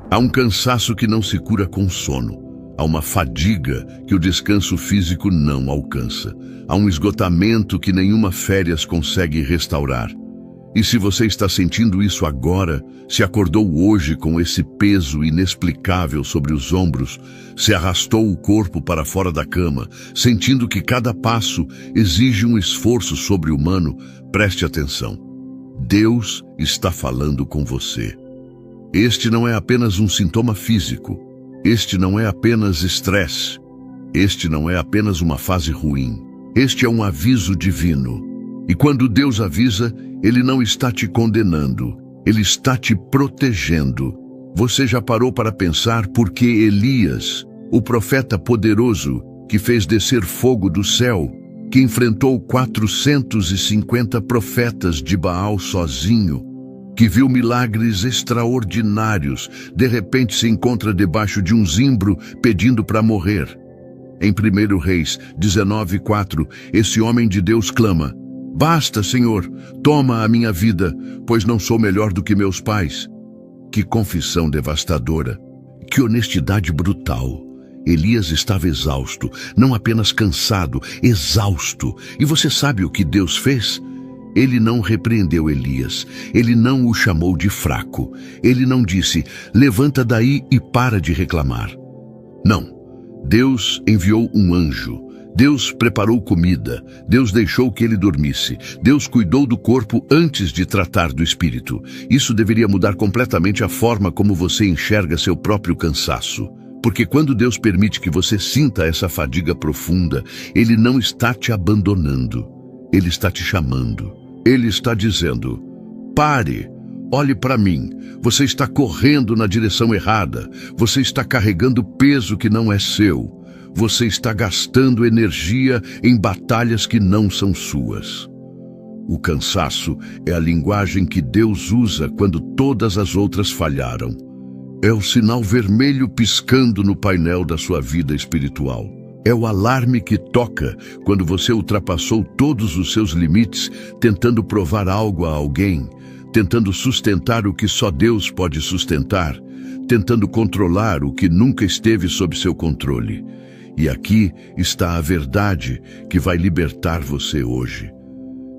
Há um cansaço que não se cura com sono. Há uma fadiga que o descanso físico não alcança. Há um esgotamento que nenhuma férias consegue restaurar. E se você está sentindo isso agora, se acordou hoje com esse peso inexplicável sobre os ombros, se arrastou o corpo para fora da cama, sentindo que cada passo exige um esforço sobre-humano, preste atenção. Deus está falando com você. Este não é apenas um sintoma físico. Este não é apenas estresse. Este não é apenas uma fase ruim. Este é um aviso divino. E quando Deus avisa, Ele não está te condenando. Ele está te protegendo. Você já parou para pensar por que Elias, o profeta poderoso, que fez descer fogo do céu, que enfrentou 450 profetas de Baal sozinho, que viu milagres extraordinários, de repente se encontra debaixo de um zimbro pedindo para morrer? Em 1 Reis 19:4, esse homem de Deus clama: "Basta, Senhor, toma a minha vida, pois não sou melhor do que meus pais." Que confissão devastadora, que honestidade brutal. Elias estava exausto, não apenas cansado, exausto. E você sabe o que Deus fez? Ele não repreendeu Elias, ele não o chamou de fraco, ele não disse: "Levanta daí e para de reclamar." Não, Deus enviou um anjo, Deus preparou comida, Deus deixou que ele dormisse, Deus cuidou do corpo antes de tratar do espírito. Isso deveria mudar completamente a forma como você enxerga seu próprio cansaço. Porque quando Deus permite que você sinta essa fadiga profunda, Ele não está te abandonando, Ele está te chamando. Ele está dizendo: "Pare, olhe para mim, você está correndo na direção errada, você está carregando peso que não é seu, você está gastando energia em batalhas que não são suas." O cansaço é a linguagem que Deus usa quando todas as outras falharam. É o sinal vermelho piscando no painel da sua vida espiritual. É o alarme que toca quando você ultrapassou todos os seus limites, tentando provar algo a alguém, tentando sustentar o que só Deus pode sustentar, tentando controlar o que nunca esteve sob seu controle. E aqui está a verdade que vai libertar você hoje.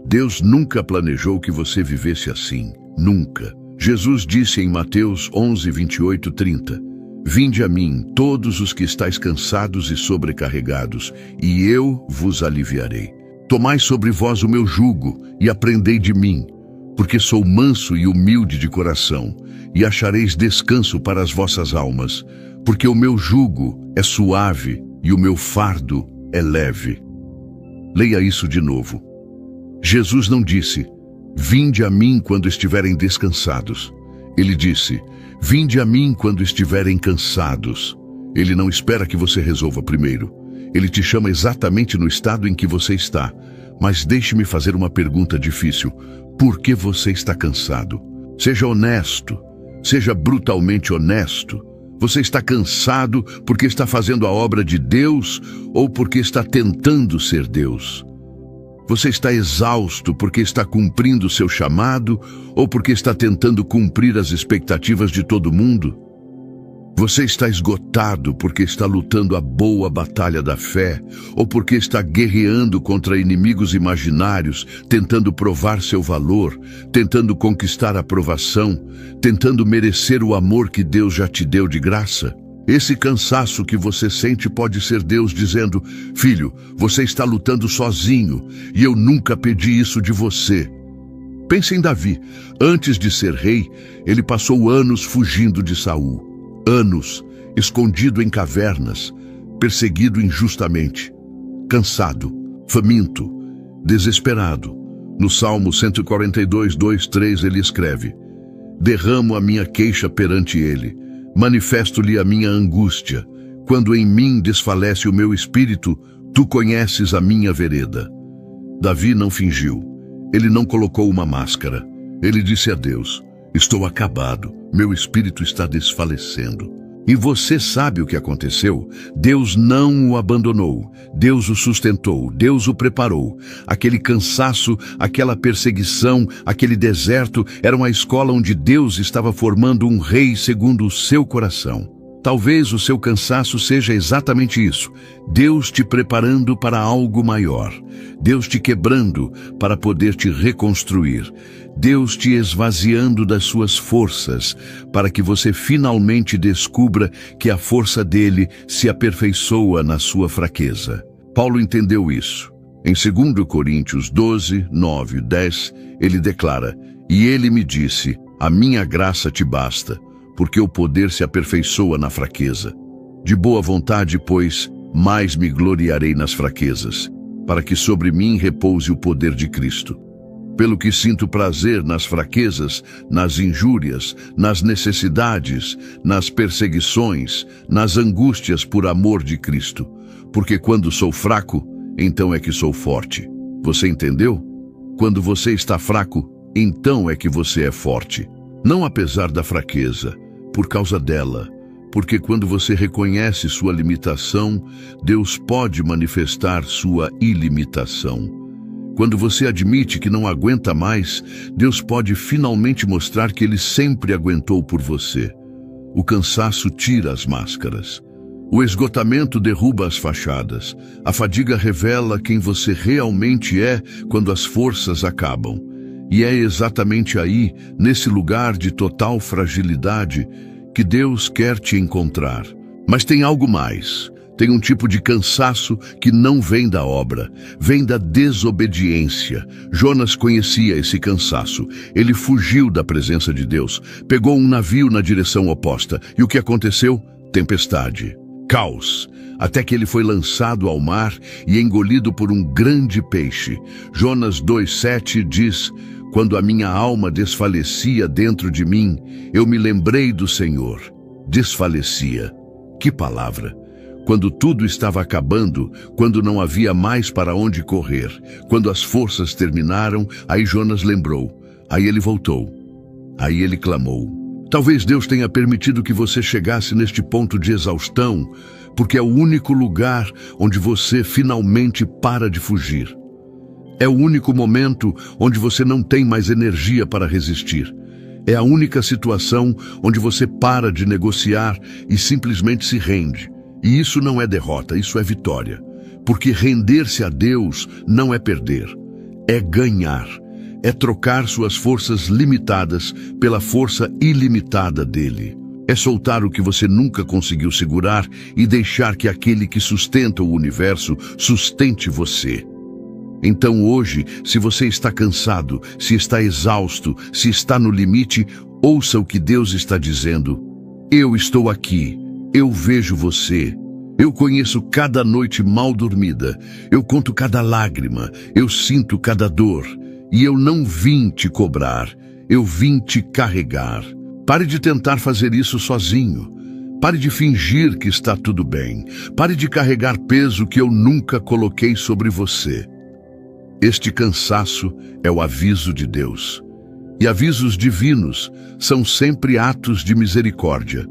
Deus nunca planejou que você vivesse assim, nunca. Jesus disse em Mateus 11:28-30, "Vinde a mim, todos os que estáis cansados e sobrecarregados, e eu vos aliviarei. Tomai sobre vós o meu jugo e aprendei de mim, porque sou manso e humilde de coração, e achareis descanso para as vossas almas, porque o meu jugo é suave e o meu fardo é leve." Leia isso de novo. Jesus não disse: "Vinde a mim quando estiverem descansados." Ele disse: "Vinde a mim quando estiverem cansados." Ele não espera que você resolva primeiro. Ele te chama exatamente no estado em que você está. Mas deixe-me fazer uma pergunta difícil. Por que você está cansado? Seja honesto. Seja brutalmente honesto. Você está cansado porque está fazendo a obra de Deus ou porque está tentando ser Deus? Você está exausto porque está cumprindo seu chamado ou porque está tentando cumprir as expectativas de todo mundo? Você está esgotado porque está lutando a boa batalha da fé ou porque está guerreando contra inimigos imaginários, tentando provar seu valor, tentando conquistar aprovação, tentando merecer o amor que Deus já te deu de graça? Esse cansaço que você sente pode ser Deus dizendo: "Filho, você está lutando sozinho e eu nunca pedi isso de você." Pense em Davi. Antes de ser rei, ele passou anos fugindo de Saul. Anos, escondido em cavernas, perseguido injustamente, cansado, faminto, desesperado. No Salmo 142:2-3 ele escreve: "Derramo a minha queixa perante ele, manifesto-lhe a minha angústia. Quando em mim desfalece o meu espírito, tu conheces a minha vereda." Davi não fingiu. Ele não colocou uma máscara. Ele disse a Deus: "Estou acabado. Meu espírito está desfalecendo." E você sabe o que aconteceu? Deus não o abandonou, Deus o sustentou, Deus o preparou. Aquele cansaço, aquela perseguição, aquele deserto era uma escola onde Deus estava formando um rei segundo o seu coração. Talvez o seu cansaço seja exatamente isso. Deus te preparando para algo maior. Deus te quebrando para poder te reconstruir. Deus te esvaziando das suas forças para que você finalmente descubra que a força dele se aperfeiçoa na sua fraqueza. Paulo entendeu isso. Em 2 Coríntios 12, 9 e 10, ele declara: "E ele me disse, a minha graça te basta, porque o poder se aperfeiçoa na fraqueza. De boa vontade, pois, mais me gloriarei nas fraquezas, para que sobre mim repouse o poder de Cristo. Pelo que sinto prazer nas fraquezas, nas injúrias, nas necessidades, nas perseguições, nas angústias por amor de Cristo. Porque quando sou fraco, então é que sou forte." Você entendeu? Quando você está fraco, então é que você é forte. Não apesar da fraqueza, por causa dela. Porque quando você reconhece sua limitação, Deus pode manifestar sua ilimitação. Quando você admite que não aguenta mais, Deus pode finalmente mostrar que Ele sempre aguentou por você. O cansaço tira as máscaras. O esgotamento derruba as fachadas. A fadiga revela quem você realmente é quando as forças acabam. E é exatamente aí, nesse lugar de total fragilidade, que Deus quer te encontrar. Mas tem algo mais. Tem um tipo de cansaço que não vem da obra, vem da desobediência. Jonas conhecia esse cansaço. Ele fugiu da presença de Deus, pegou um navio na direção oposta. E o que aconteceu? Tempestade, caos, até que ele foi lançado ao mar e engolido por um grande peixe. Jonas 2:7 diz: "Quando a minha alma desfalecia dentro de mim, eu me lembrei do Senhor." Desfalecia. Que palavra! Quando tudo estava acabando, quando não havia mais para onde correr, quando as forças terminaram, aí Jonas lembrou. Aí ele voltou. Aí ele clamou. Talvez Deus tenha permitido que você chegasse neste ponto de exaustão, porque é o único lugar onde você finalmente para de fugir. É o único momento onde você não tem mais energia para resistir. É a única situação onde você para de negociar e simplesmente se rende. E isso não é derrota, isso é vitória. Porque render-se a Deus não é perder, é ganhar. É trocar suas forças limitadas pela força ilimitada dele. É soltar o que você nunca conseguiu segurar e deixar que aquele que sustenta o universo sustente você. Então hoje, se você está cansado, se está exausto, se está no limite, ouça o que Deus está dizendo. Eu estou aqui, eu vejo você. Eu conheço cada noite mal dormida, eu conto cada lágrima, eu sinto cada dor. E eu não vim te cobrar, eu vim te carregar. Pare de tentar fazer isso sozinho. Pare de fingir que está tudo bem. Pare de carregar peso que eu nunca coloquei sobre você. Este cansaço é o aviso de Deus. E avisos divinos são sempre atos de misericórdia.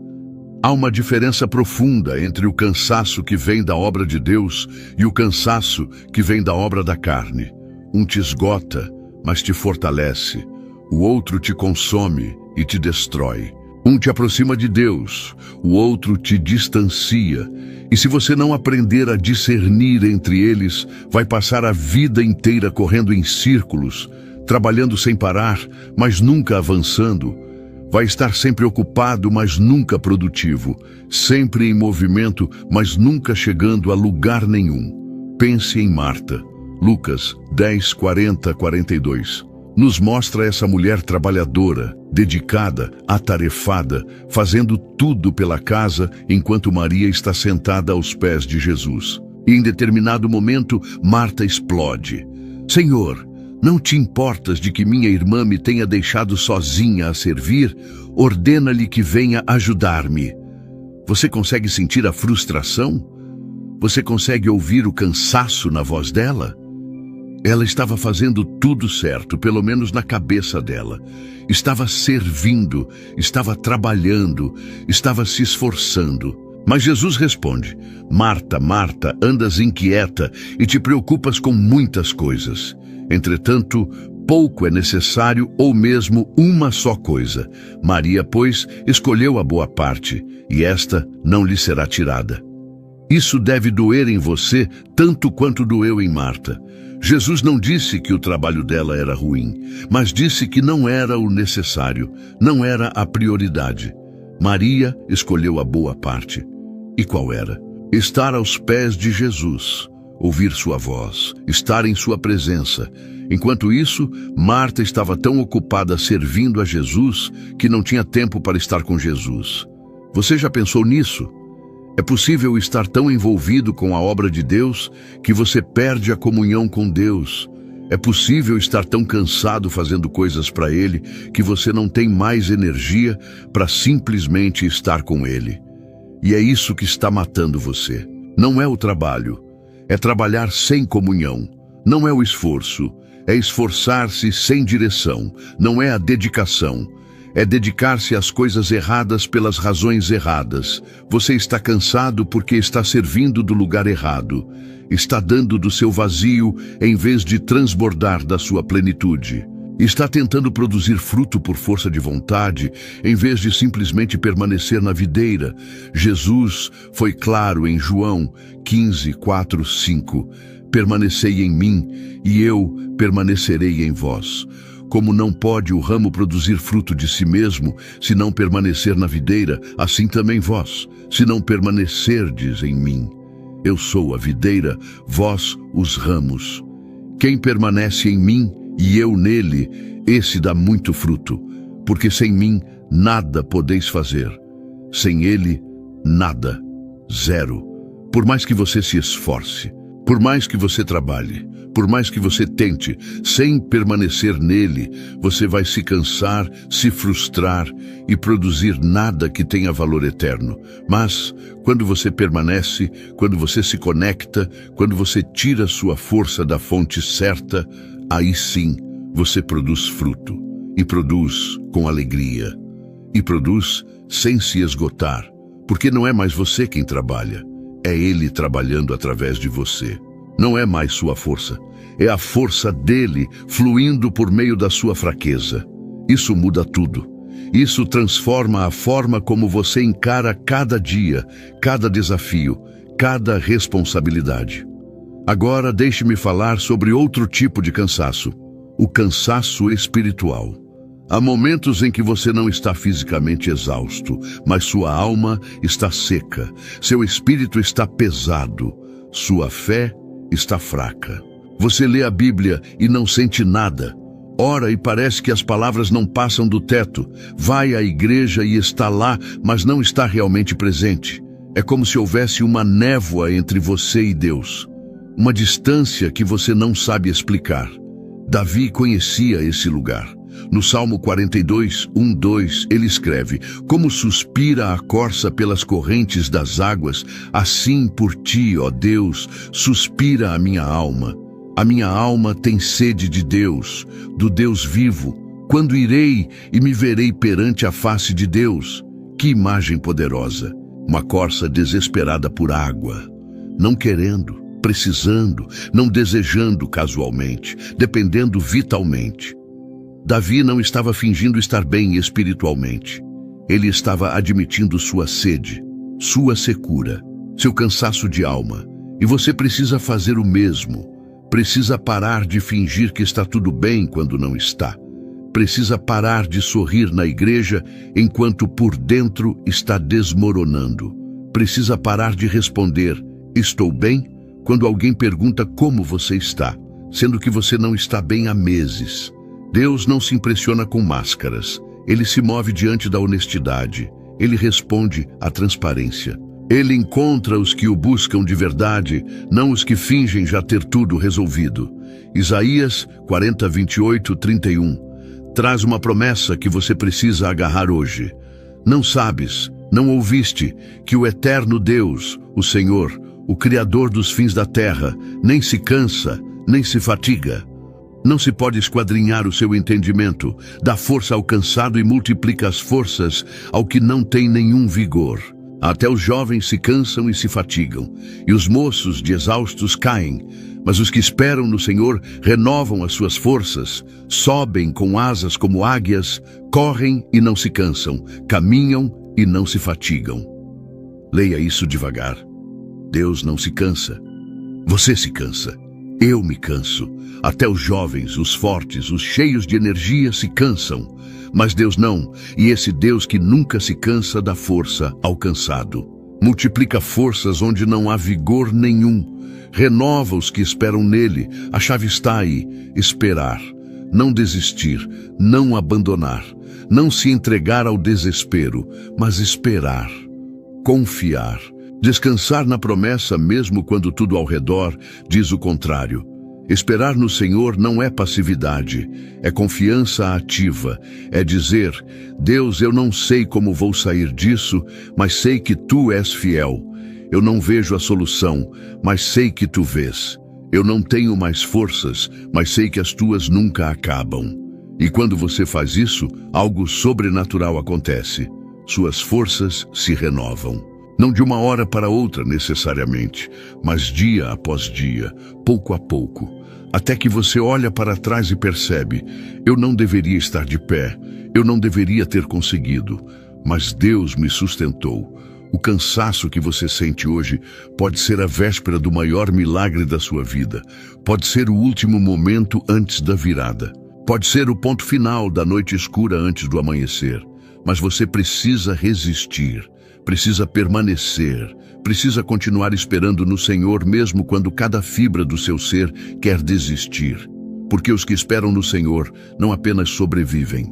Há uma diferença profunda entre o cansaço que vem da obra de Deus e o cansaço que vem da obra da carne. Um te esgota, mas te fortalece. O outro te consome e te destrói. Um te aproxima de Deus, o outro te distancia. E se você não aprender a discernir entre eles, vai passar a vida inteira correndo em círculos, trabalhando sem parar, mas nunca avançando. Vai estar sempre ocupado, mas nunca produtivo. Sempre em movimento, mas nunca chegando a lugar nenhum. Pense em Marta. Lucas 10, 40, 42. Nos mostra essa mulher trabalhadora, dedicada, atarefada, fazendo tudo pela casa, enquanto Maria está sentada aos pés de Jesus. E em determinado momento, Marta explode. Senhor, não te importas de que minha irmã me tenha deixado sozinha a servir? Ordena-lhe que venha ajudar-me. Você consegue sentir a frustração? Você consegue ouvir o cansaço na voz dela? Ela estava fazendo tudo certo, pelo menos na cabeça dela. Estava servindo, estava trabalhando, estava se esforçando. Mas Jesus responde: Marta, Marta, andas inquieta e te preocupas com muitas coisas. Entretanto, pouco é necessário, ou mesmo uma só coisa. Maria, pois, escolheu a boa parte, e esta não lhe será tirada. Isso deve doer em você tanto quanto doeu em Marta. Jesus não disse que o trabalho dela era ruim, mas disse que não era o necessário, não era a prioridade. Maria escolheu a boa parte. E qual era? Estar aos pés de Jesus, ouvir sua voz, estar em sua presença. Enquanto isso, Marta estava tão ocupada servindo a Jesus que não tinha tempo para estar com Jesus. Você já pensou nisso? É possível estar tão envolvido com a obra de Deus que você perde a comunhão com Deus. É possível estar tão cansado fazendo coisas para Ele que você não tem mais energia para simplesmente estar com Ele. E é isso que está matando você. Não é o trabalho, é trabalhar sem comunhão. Não é o esforço, é esforçar-se sem direção. Não é a dedicação. É dedicar-se às coisas erradas pelas razões erradas. Você está cansado porque está servindo do lugar errado. Está dando do seu vazio em vez de transbordar da sua plenitude. Está tentando produzir fruto por força de vontade, em vez de simplesmente permanecer na videira. Jesus foi claro em João 15, 4, 5. Permanecei em mim, e eu permanecerei em vós. Como não pode o ramo produzir fruto de si mesmo, se não permanecer na videira, assim também vós, se não permanecerdes em mim. Eu sou a videira, vós os ramos. Quem permanece em mim e eu nele, esse dá muito fruto, porque sem mim nada podeis fazer. Sem ele, nada, zero. Por mais que você se esforce, por mais que você trabalhe, por mais que você tente, sem permanecer nele, você vai se cansar, se frustrar e produzir nada que tenha valor eterno. Mas, quando você permanece, quando você se conecta, quando você tira sua força da fonte certa, aí sim você produz fruto, e produz com alegria, e produz sem se esgotar, porque não é mais você quem trabalha, é Ele trabalhando através de você. Não é mais sua força, é a força dele fluindo por meio da sua fraqueza. Isso muda tudo. Isso transforma a forma como você encara cada dia, cada desafio, cada responsabilidade. Agora deixe-me falar sobre outro tipo de cansaço, o cansaço espiritual. Há momentos em que você não está fisicamente exausto, mas sua alma está seca, seu espírito está pesado, sua fé está fraca. Você lê a Bíblia e não sente nada. Ora e parece que as palavras não passam do teto. Vai à igreja e está lá, mas não está realmente presente. É como se houvesse uma névoa entre você e Deus. Uma distância que você não sabe explicar. Davi conhecia esse lugar. No Salmo 42, 1, 2, ele escreve: Como suspira a corça pelas correntes das águas, assim por ti, ó Deus, suspira a minha alma. A minha alma tem sede de Deus, do Deus vivo. Quando irei e me verei perante a face de Deus? Que imagem poderosa! Uma corça desesperada por água, não querendo, precisando, não desejando casualmente, dependendo vitalmente. Davi não estava fingindo estar bem espiritualmente. Ele estava admitindo sua sede, sua secura, seu cansaço de alma. E você precisa fazer o mesmo. Precisa parar de fingir que está tudo bem quando não está. Precisa parar de sorrir na igreja enquanto por dentro está desmoronando. Precisa parar de responder "estou bem" quando alguém pergunta como você está, sendo que você não está bem há meses. Deus não se impressiona com máscaras. Ele se move diante da honestidade. Ele responde à transparência. Ele encontra os que o buscam de verdade, não os que fingem já ter tudo resolvido. Isaías 40, 28, 31 traz uma promessa que você precisa agarrar hoje. Não sabes, não ouviste, que o eterno Deus, o Senhor, o Criador dos fins da terra, nem se cansa, nem se fatiga. Não se pode esquadrinhar o seu entendimento, dá força ao cansado e multiplica as forças ao que não tem nenhum vigor. Até os jovens se cansam e se fatigam, e os moços de exaustos caem, mas os que esperam no Senhor renovam as suas forças, sobem com asas como águias, correm e não se cansam, caminham e não se fatigam. Leia isso devagar. Deus não se cansa. Você se cansa. Eu me canso. Até os jovens, os fortes, os cheios de energia se cansam. Mas Deus não, e esse Deus que nunca se cansa dá força ao cansado. Multiplica forças onde não há vigor nenhum. Renova os que esperam nele. A chave está aí. Esperar. Não desistir. Não abandonar. Não se entregar ao desespero, mas esperar. Confiar. Descansar na promessa mesmo quando tudo ao redor diz o contrário. Esperar no Senhor não é passividade, é confiança ativa, é dizer: Deus, eu não sei como vou sair disso, mas sei que Tu és fiel. Eu não vejo a solução, mas sei que Tu vês. Eu não tenho mais forças, mas sei que as Tuas nunca acabam. E quando você faz isso, algo sobrenatural acontece. Suas forças se renovam. Não de uma hora para outra necessariamente, mas dia após dia, pouco a pouco, até que você olha para trás e percebe: eu não deveria estar de pé, eu não deveria ter conseguido, mas Deus me sustentou. O cansaço que você sente hoje pode ser a véspera do maior milagre da sua vida, pode ser o último momento antes da virada, pode ser o ponto final da noite escura antes do amanhecer, mas você precisa resistir. Precisa permanecer, precisa continuar esperando no Senhor mesmo quando cada fibra do seu ser quer desistir. Porque os que esperam no Senhor não apenas sobrevivem,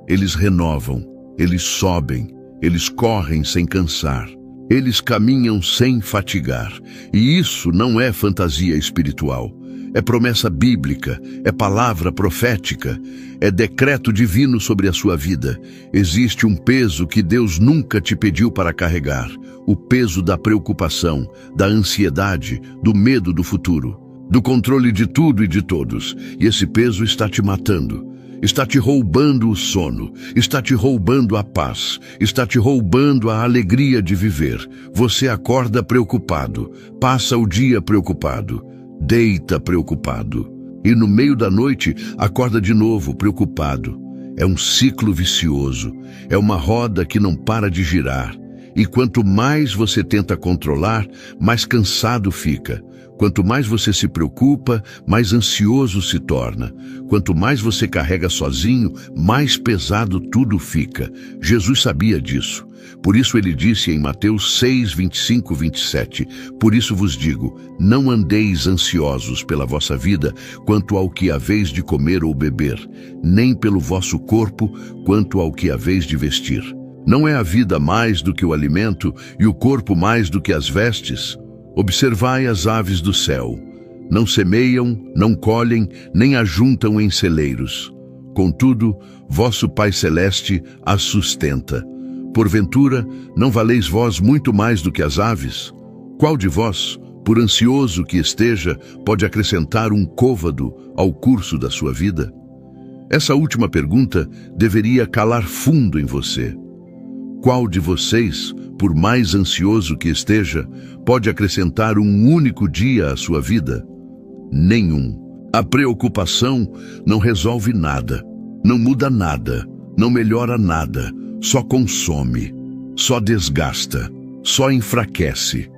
eles renovam, eles sobem, eles correm sem cansar, eles caminham sem fatigar. E isso não é fantasia espiritual, é promessa bíblica, é palavra profética, é decreto divino sobre a sua vida. Existe um peso que Deus nunca te pediu para carregar, o peso da preocupação, da ansiedade, do medo do futuro, do controle de tudo e de todos. E esse peso está te matando, está te roubando o sono, está te roubando a paz, está te roubando a alegria de viver. Você acorda preocupado, passa o dia preocupado, deita preocupado e no meio da noite acorda de novo preocupado. É um ciclo vicioso, é uma roda que não para de girar. E quanto mais você tenta controlar, mais cansado fica. Quanto mais você se preocupa, mais ansioso se torna. Quanto mais você carrega sozinho, mais pesado tudo fica. Jesus sabia disso. Por isso ele disse em Mateus 6, 25, 27, por isso vos digo, não andeis ansiosos pela vossa vida, quanto ao que haveis de comer ou beber, nem pelo vosso corpo, quanto ao que haveis de vestir. Não é a vida mais do que o alimento, e o corpo mais do que as vestes? Observai as aves do céu. Não semeiam, não colhem, nem ajuntam em celeiros. Contudo, vosso Pai Celeste as sustenta. Porventura, não valeis vós muito mais do que as aves? Qual de vós, por ansioso que esteja, pode acrescentar um côvado ao curso da sua vida? Essa última pergunta deveria calar fundo em você. Qual de vocês, por mais ansioso que esteja, pode acrescentar um único dia à sua vida? Nenhum. A preocupação não resolve nada, não muda nada, não melhora nada, só consome, só desgasta, só enfraquece.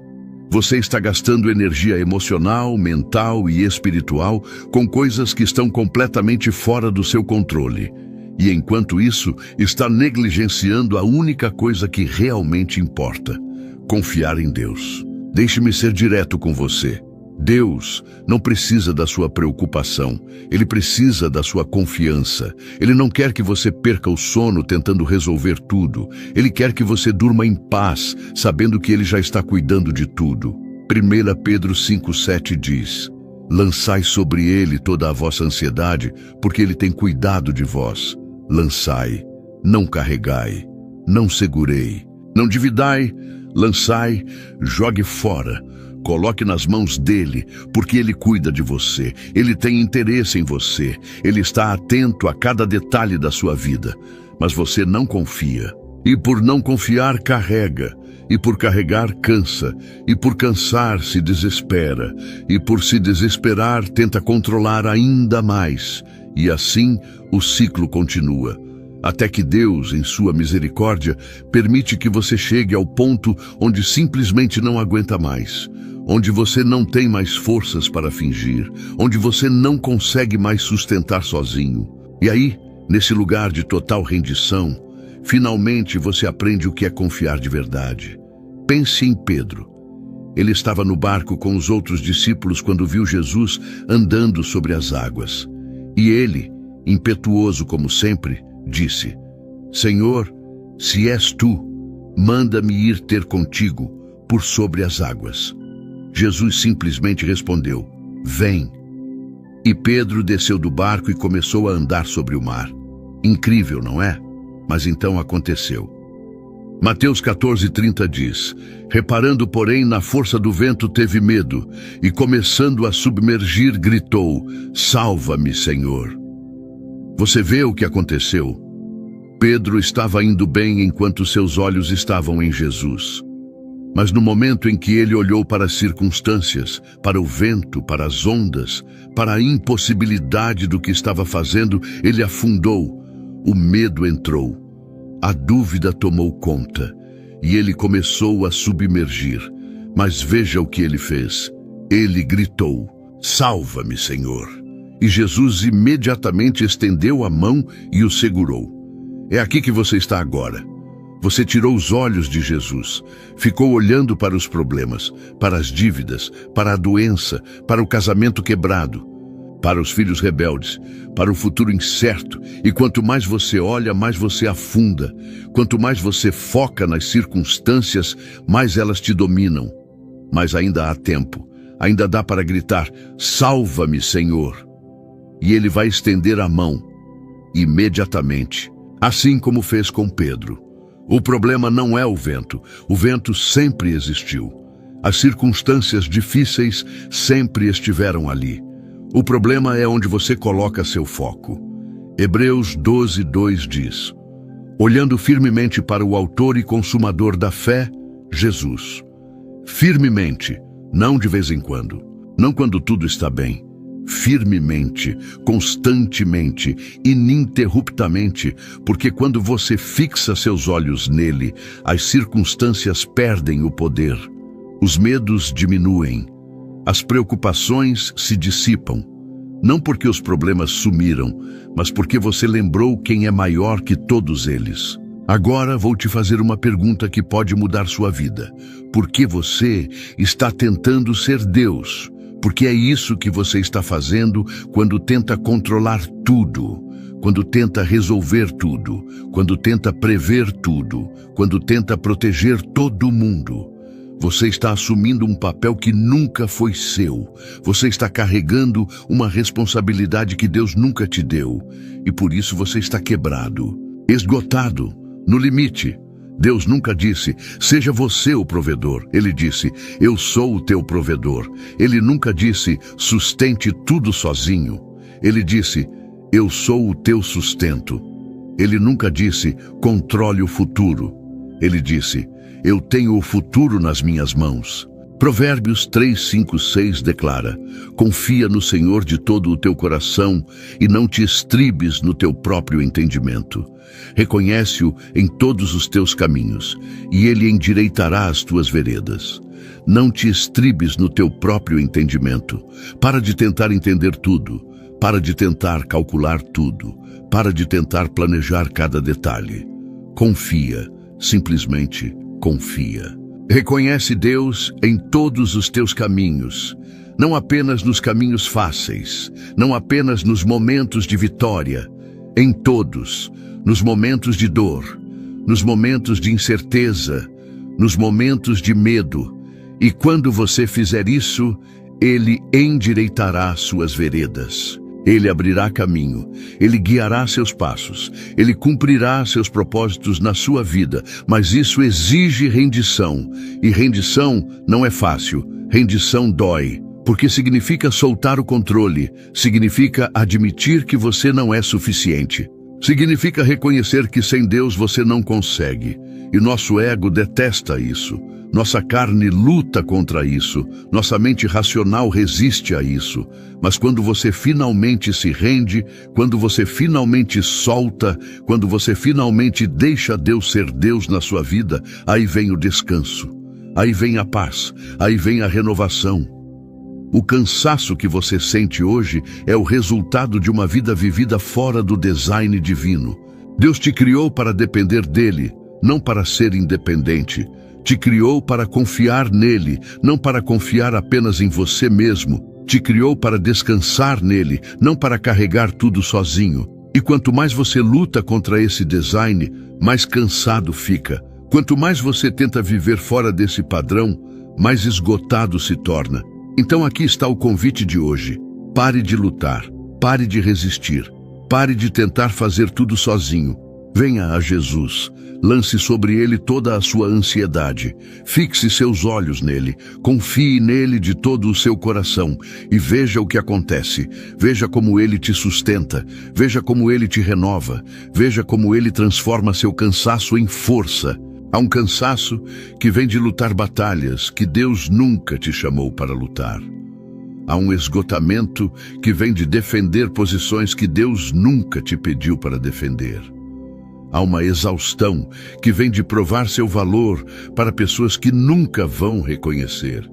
Você está gastando energia emocional, mental e espiritual com coisas que estão completamente fora do seu controle. E enquanto isso, está negligenciando a única coisa que realmente importa: confiar em Deus. Deixe-me ser direto com você. Deus não precisa da sua preocupação, Ele precisa da sua confiança. Ele não quer que você perca o sono tentando resolver tudo. Ele quer que você durma em paz, sabendo que Ele já está cuidando de tudo. 1 Pedro 5,7 diz: lançai sobre Ele toda a vossa ansiedade, porque Ele tem cuidado de vós. Lançai, não carregai, não segurei, não dividai, lançai, jogue fora. coloque nas mãos dele, porque ele cuida de você, ele tem interesse em você, ele está atento a cada detalhe da sua vida, mas você não confia. E por não confiar, carrega, e por carregar, cansa, e por cansar, se desespera, e por se desesperar, tenta controlar ainda mais, e assim o ciclo continua. Até que Deus, em sua misericórdia, permite que você chegue ao ponto onde simplesmente não aguenta mais, onde você não tem mais forças para fingir, onde você não consegue mais sustentar sozinho. E aí, nesse lugar de total rendição, finalmente você aprende o que é confiar de verdade. Pense em Pedro. Ele estava no barco com os outros discípulos quando viu Jesus andando sobre as águas. E ele, impetuoso como sempre, disse: Senhor, se és tu, manda-me ir ter contigo por sobre as águas. Jesus simplesmente respondeu: Vem. E Pedro desceu do barco e começou a andar sobre o mar. Incrível, não é? Mas então aconteceu. Mateus 14:30 diz: Reparando, porém, na força do vento, teve medo, e começando a submergir, gritou: Salva-me, Senhor. Você vê o que aconteceu? Pedro estava indo bem enquanto seus olhos estavam em Jesus. Mas no momento em que ele olhou para as circunstâncias, para o vento, para as ondas, para a impossibilidade do que estava fazendo, ele afundou. O medo entrou. A dúvida tomou conta. E ele começou a submergir. Mas veja o que ele fez. Ele gritou: Salva-me, Senhor. E Jesus imediatamente estendeu a mão e o segurou. É aqui que você está agora. Você tirou os olhos de Jesus, ficou olhando para os problemas, para as dívidas, para a doença, para o casamento quebrado, para os filhos rebeldes, para o futuro incerto. E quanto mais você olha, mais você afunda. Quanto mais você foca nas circunstâncias, mais elas te dominam. Mas ainda há tempo, ainda dá para gritar: Salva-me, Senhor. E ele vai estender a mão, imediatamente, assim como fez com Pedro. O problema não é o vento sempre existiu. As circunstâncias difíceis sempre estiveram ali. O problema é onde você coloca seu foco. Hebreus 12:2 diz: Olhando firmemente para o autor e consumador da fé, Jesus. Firmemente, não de vez em quando, não quando tudo está bem. Firmemente, constantemente, ininterruptamente, porque quando você fixa seus olhos nele, as circunstâncias perdem o poder, os medos diminuem, as preocupações se dissipam, não porque os problemas sumiram, mas porque você lembrou quem é maior que todos eles. Agora vou te fazer uma pergunta que pode mudar sua vida. Por que você está tentando ser Deus? Porque é isso que você está fazendo quando tenta controlar tudo, quando tenta resolver tudo, quando tenta prever tudo, quando tenta proteger todo mundo. Você está assumindo um papel que nunca foi seu. Você está carregando uma responsabilidade que Deus nunca te deu. E por isso você está quebrado, esgotado, no limite. Deus nunca disse: seja você o provedor. Ele disse: eu sou o teu provedor. Ele nunca disse: sustente tudo sozinho. Ele disse: eu sou o teu sustento. Ele nunca disse: controle o futuro. Ele disse: eu tenho o futuro nas minhas mãos. Provérbios 3:5-6 declara: confia no Senhor de todo o teu coração e não te estribes no teu próprio entendimento. Reconhece-o em todos os teus caminhos, e ele endireitará as tuas veredas. Não te estribes no teu próprio entendimento. Para de tentar entender tudo. Para de tentar calcular tudo. Para de tentar planejar cada detalhe. Confia, simplesmente confia. Reconhece Deus em todos os teus caminhos, não apenas nos caminhos fáceis, não apenas nos momentos de vitória, em todos, nos momentos de dor, nos momentos de incerteza, nos momentos de medo. E quando você fizer isso, Ele endireitará suas veredas. Ele abrirá caminho, Ele guiará seus passos, Ele cumprirá seus propósitos na sua vida, mas isso exige rendição, e rendição não é fácil, Rendição dói, porque significa soltar o controle, significa admitir que você não é suficiente. Significa reconhecer que sem Deus você não consegue. E nosso ego detesta isso. Nossa carne luta contra isso. Nossa mente racional resiste a isso. Mas quando você finalmente se rende, quando você finalmente solta, quando você finalmente deixa Deus ser Deus na sua vida, aí vem o descanso. Aí vem a paz. Aí vem a renovação. O cansaço que você sente hoje é o resultado de uma vida vivida fora do design divino. Deus te criou para depender dele, não para ser independente. Te criou para confiar nele, não para confiar apenas em você mesmo. Te criou para descansar nele, não para carregar tudo sozinho. E quanto mais você luta contra esse design, mais cansado fica. Quanto mais você tenta viver fora desse padrão, mais esgotado se torna. Então aqui está o convite de hoje. Pare de lutar, pare de resistir, pare de tentar fazer tudo sozinho. Venha a Jesus, lance sobre ele toda a sua ansiedade, fixe seus olhos nele, confie nele de todo o seu coração e veja o que acontece. Veja como ele te sustenta, veja como ele te renova, veja como ele transforma seu cansaço em força. Há um cansaço que vem de lutar batalhas que Deus nunca te chamou para lutar. Há um esgotamento que vem de defender posições que Deus nunca te pediu para defender. Há uma exaustão que vem de provar seu valor para pessoas que nunca vão reconhecer.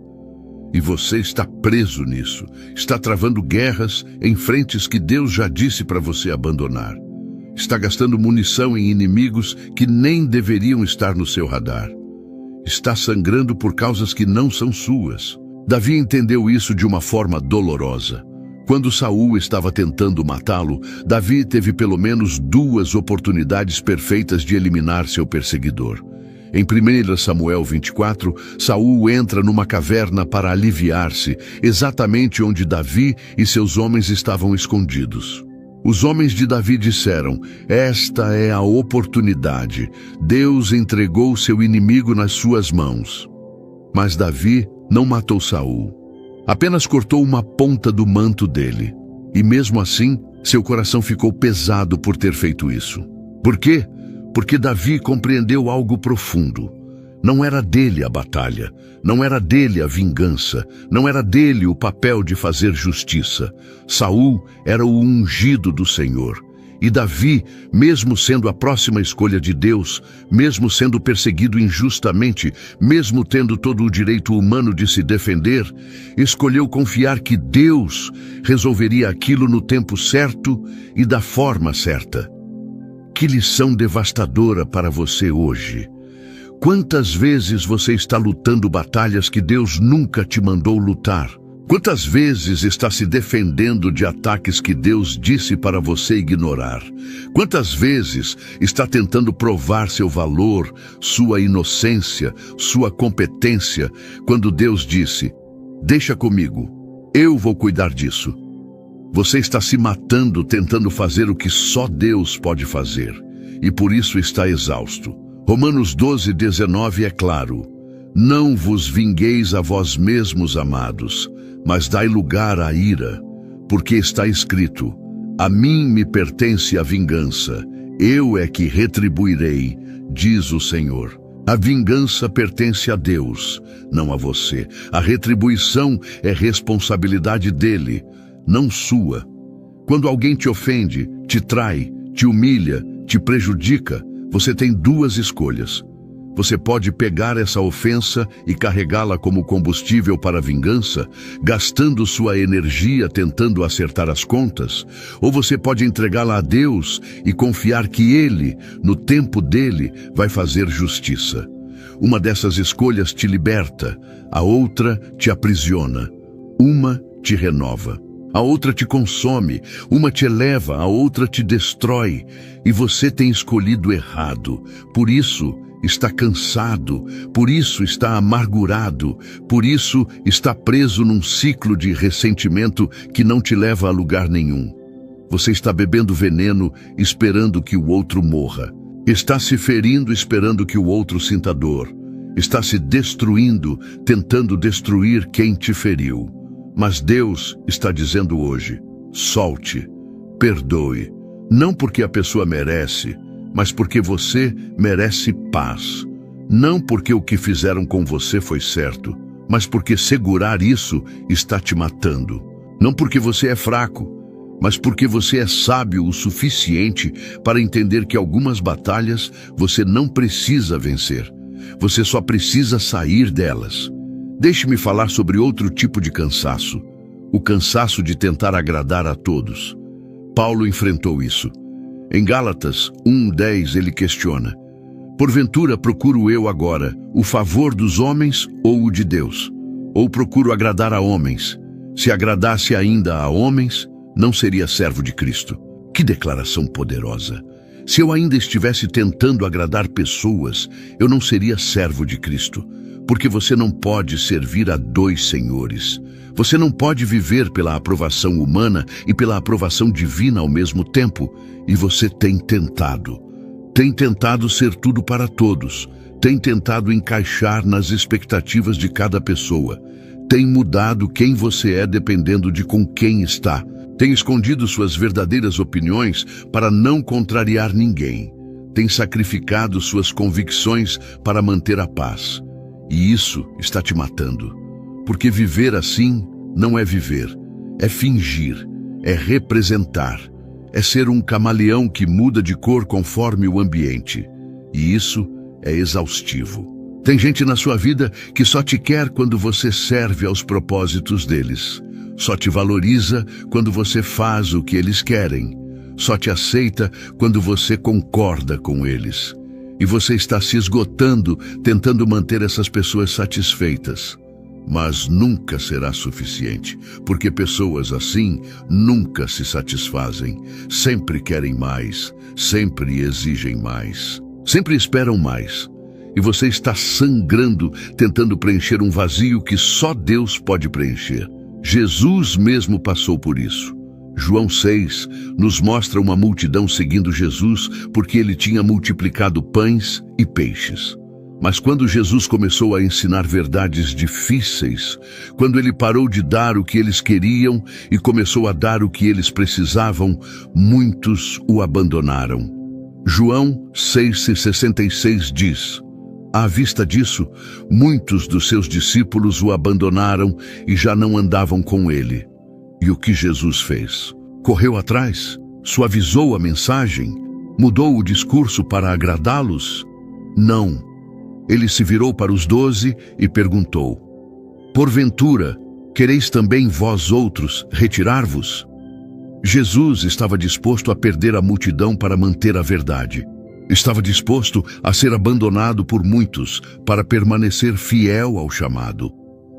E você está preso nisso, está travando guerras em frentes que Deus já disse para você abandonar. Está gastando munição em inimigos que nem deveriam estar no seu radar. Está sangrando por causas que não são suas. Davi entendeu isso de uma forma dolorosa. Quando Saul estava tentando matá-lo, Davi teve pelo menos 2 oportunidades perfeitas de eliminar seu perseguidor. Em 1 Samuel 24, Saul entra numa caverna para aliviar-se, exatamente onde Davi e seus homens estavam escondidos. Os homens de Davi disseram: esta é a oportunidade. Deus entregou seu inimigo nas suas mãos. Mas Davi não matou Saul. Apenas cortou uma ponta do manto dele. E mesmo assim, seu coração ficou pesado por ter feito isso. Por quê? Porque Davi compreendeu algo profundo. Não era dele a batalha, não era dele a vingança, não era dele o papel de fazer justiça. Saul era o ungido do Senhor. E Davi, mesmo sendo a próxima escolha de Deus, mesmo sendo perseguido injustamente, mesmo tendo todo o direito humano de se defender, escolheu confiar que Deus resolveria aquilo no tempo certo e da forma certa. Que lição devastadora para você hoje! Quantas vezes você está lutando batalhas que Deus nunca te mandou lutar? Quantas vezes está se defendendo de ataques que Deus disse para você ignorar? Quantas vezes está tentando provar seu valor, sua inocência, sua competência, quando Deus disse: deixa comigo, eu vou cuidar disso? Você está se matando tentando fazer o que só Deus pode fazer, e por isso está exausto. Romanos 12:19 é claro: não vos vingueis a vós mesmos, amados, mas dai lugar à ira, porque está escrito: a mim me pertence a vingança, eu é que retribuirei, diz o Senhor. A vingança pertence a Deus, não a você. A retribuição é responsabilidade dele, não sua. Quando alguém te ofende, te trai, te humilha, te prejudica, você tem 2 escolhas. Você pode pegar essa ofensa e carregá-la como combustível para a vingança, gastando sua energia tentando acertar as contas, ou você pode entregá-la a Deus e confiar que Ele, no tempo dele, vai fazer justiça. Uma dessas escolhas te liberta, a outra te aprisiona. Uma te renova. A outra te consome, uma te eleva, a outra te destrói. E você tem escolhido errado. Por isso está cansado, por isso está amargurado, por isso está preso num ciclo de ressentimento que não te leva a lugar nenhum. Você está bebendo veneno esperando que o outro morra. Está se ferindo esperando que o outro sinta dor. está se destruindo, tentando destruir quem te feriu. Mas Deus está dizendo hoje: solte, perdoe, não porque a pessoa merece, mas porque você merece paz. Não porque o que fizeram com você foi certo, mas porque segurar isso está te matando. Não porque você é fraco, mas porque você é sábio o suficiente para entender que algumas batalhas você não precisa vencer. Você só precisa sair delas. Deixe-me falar sobre outro tipo de cansaço. O cansaço de tentar agradar a todos. Paulo enfrentou isso. Em Gálatas 1:10 ele questiona: porventura procuro eu agora o favor dos homens ou o de Deus? Ou procuro agradar a homens? Se agradasse ainda a homens, não seria servo de Cristo. Que declaração poderosa! Se eu ainda estivesse tentando agradar pessoas, eu não seria servo de Cristo. Porque você não pode servir a dois senhores. Você não pode viver pela aprovação humana e pela aprovação divina ao mesmo tempo. E você tem tentado. Tem tentado ser tudo para todos. Tem tentado encaixar nas expectativas de cada pessoa. Tem mudado quem você é dependendo de com quem está. Tem escondido suas verdadeiras opiniões para não contrariar ninguém. Tem sacrificado suas convicções para manter a paz. E isso está te matando. Porque viver assim não é viver. É fingir. É representar. É ser um camaleão que muda de cor conforme o ambiente. E isso é exaustivo. Tem gente na sua vida que só te quer quando você serve aos propósitos deles. Só te valoriza quando você faz o que eles querem. Só te aceita quando você concorda com eles. E você está se esgotando tentando manter essas pessoas satisfeitas. Mas nunca será suficiente, porque pessoas assim nunca se satisfazem. Sempre querem mais, sempre exigem mais, sempre esperam mais. E você está sangrando tentando preencher um vazio que só Deus pode preencher. Jesus mesmo passou por isso. João 6 nos mostra uma multidão seguindo Jesus porque ele tinha multiplicado pães e peixes. Mas quando Jesus começou a ensinar verdades difíceis, quando ele parou de dar o que eles queriam e começou a dar o que eles precisavam, muitos o abandonaram. João 6:66 diz: à vista disso, muitos dos seus discípulos o abandonaram e já não andavam com ele. E o que Jesus fez? Correu atrás? Suavizou a mensagem? Mudou o discurso para agradá-los? Não. Ele se virou para os 12 e perguntou: porventura, quereis também vós outros retirar-vos? Jesus estava disposto a perder a multidão para manter a verdade. Estava disposto a ser abandonado por muitos para permanecer fiel ao chamado.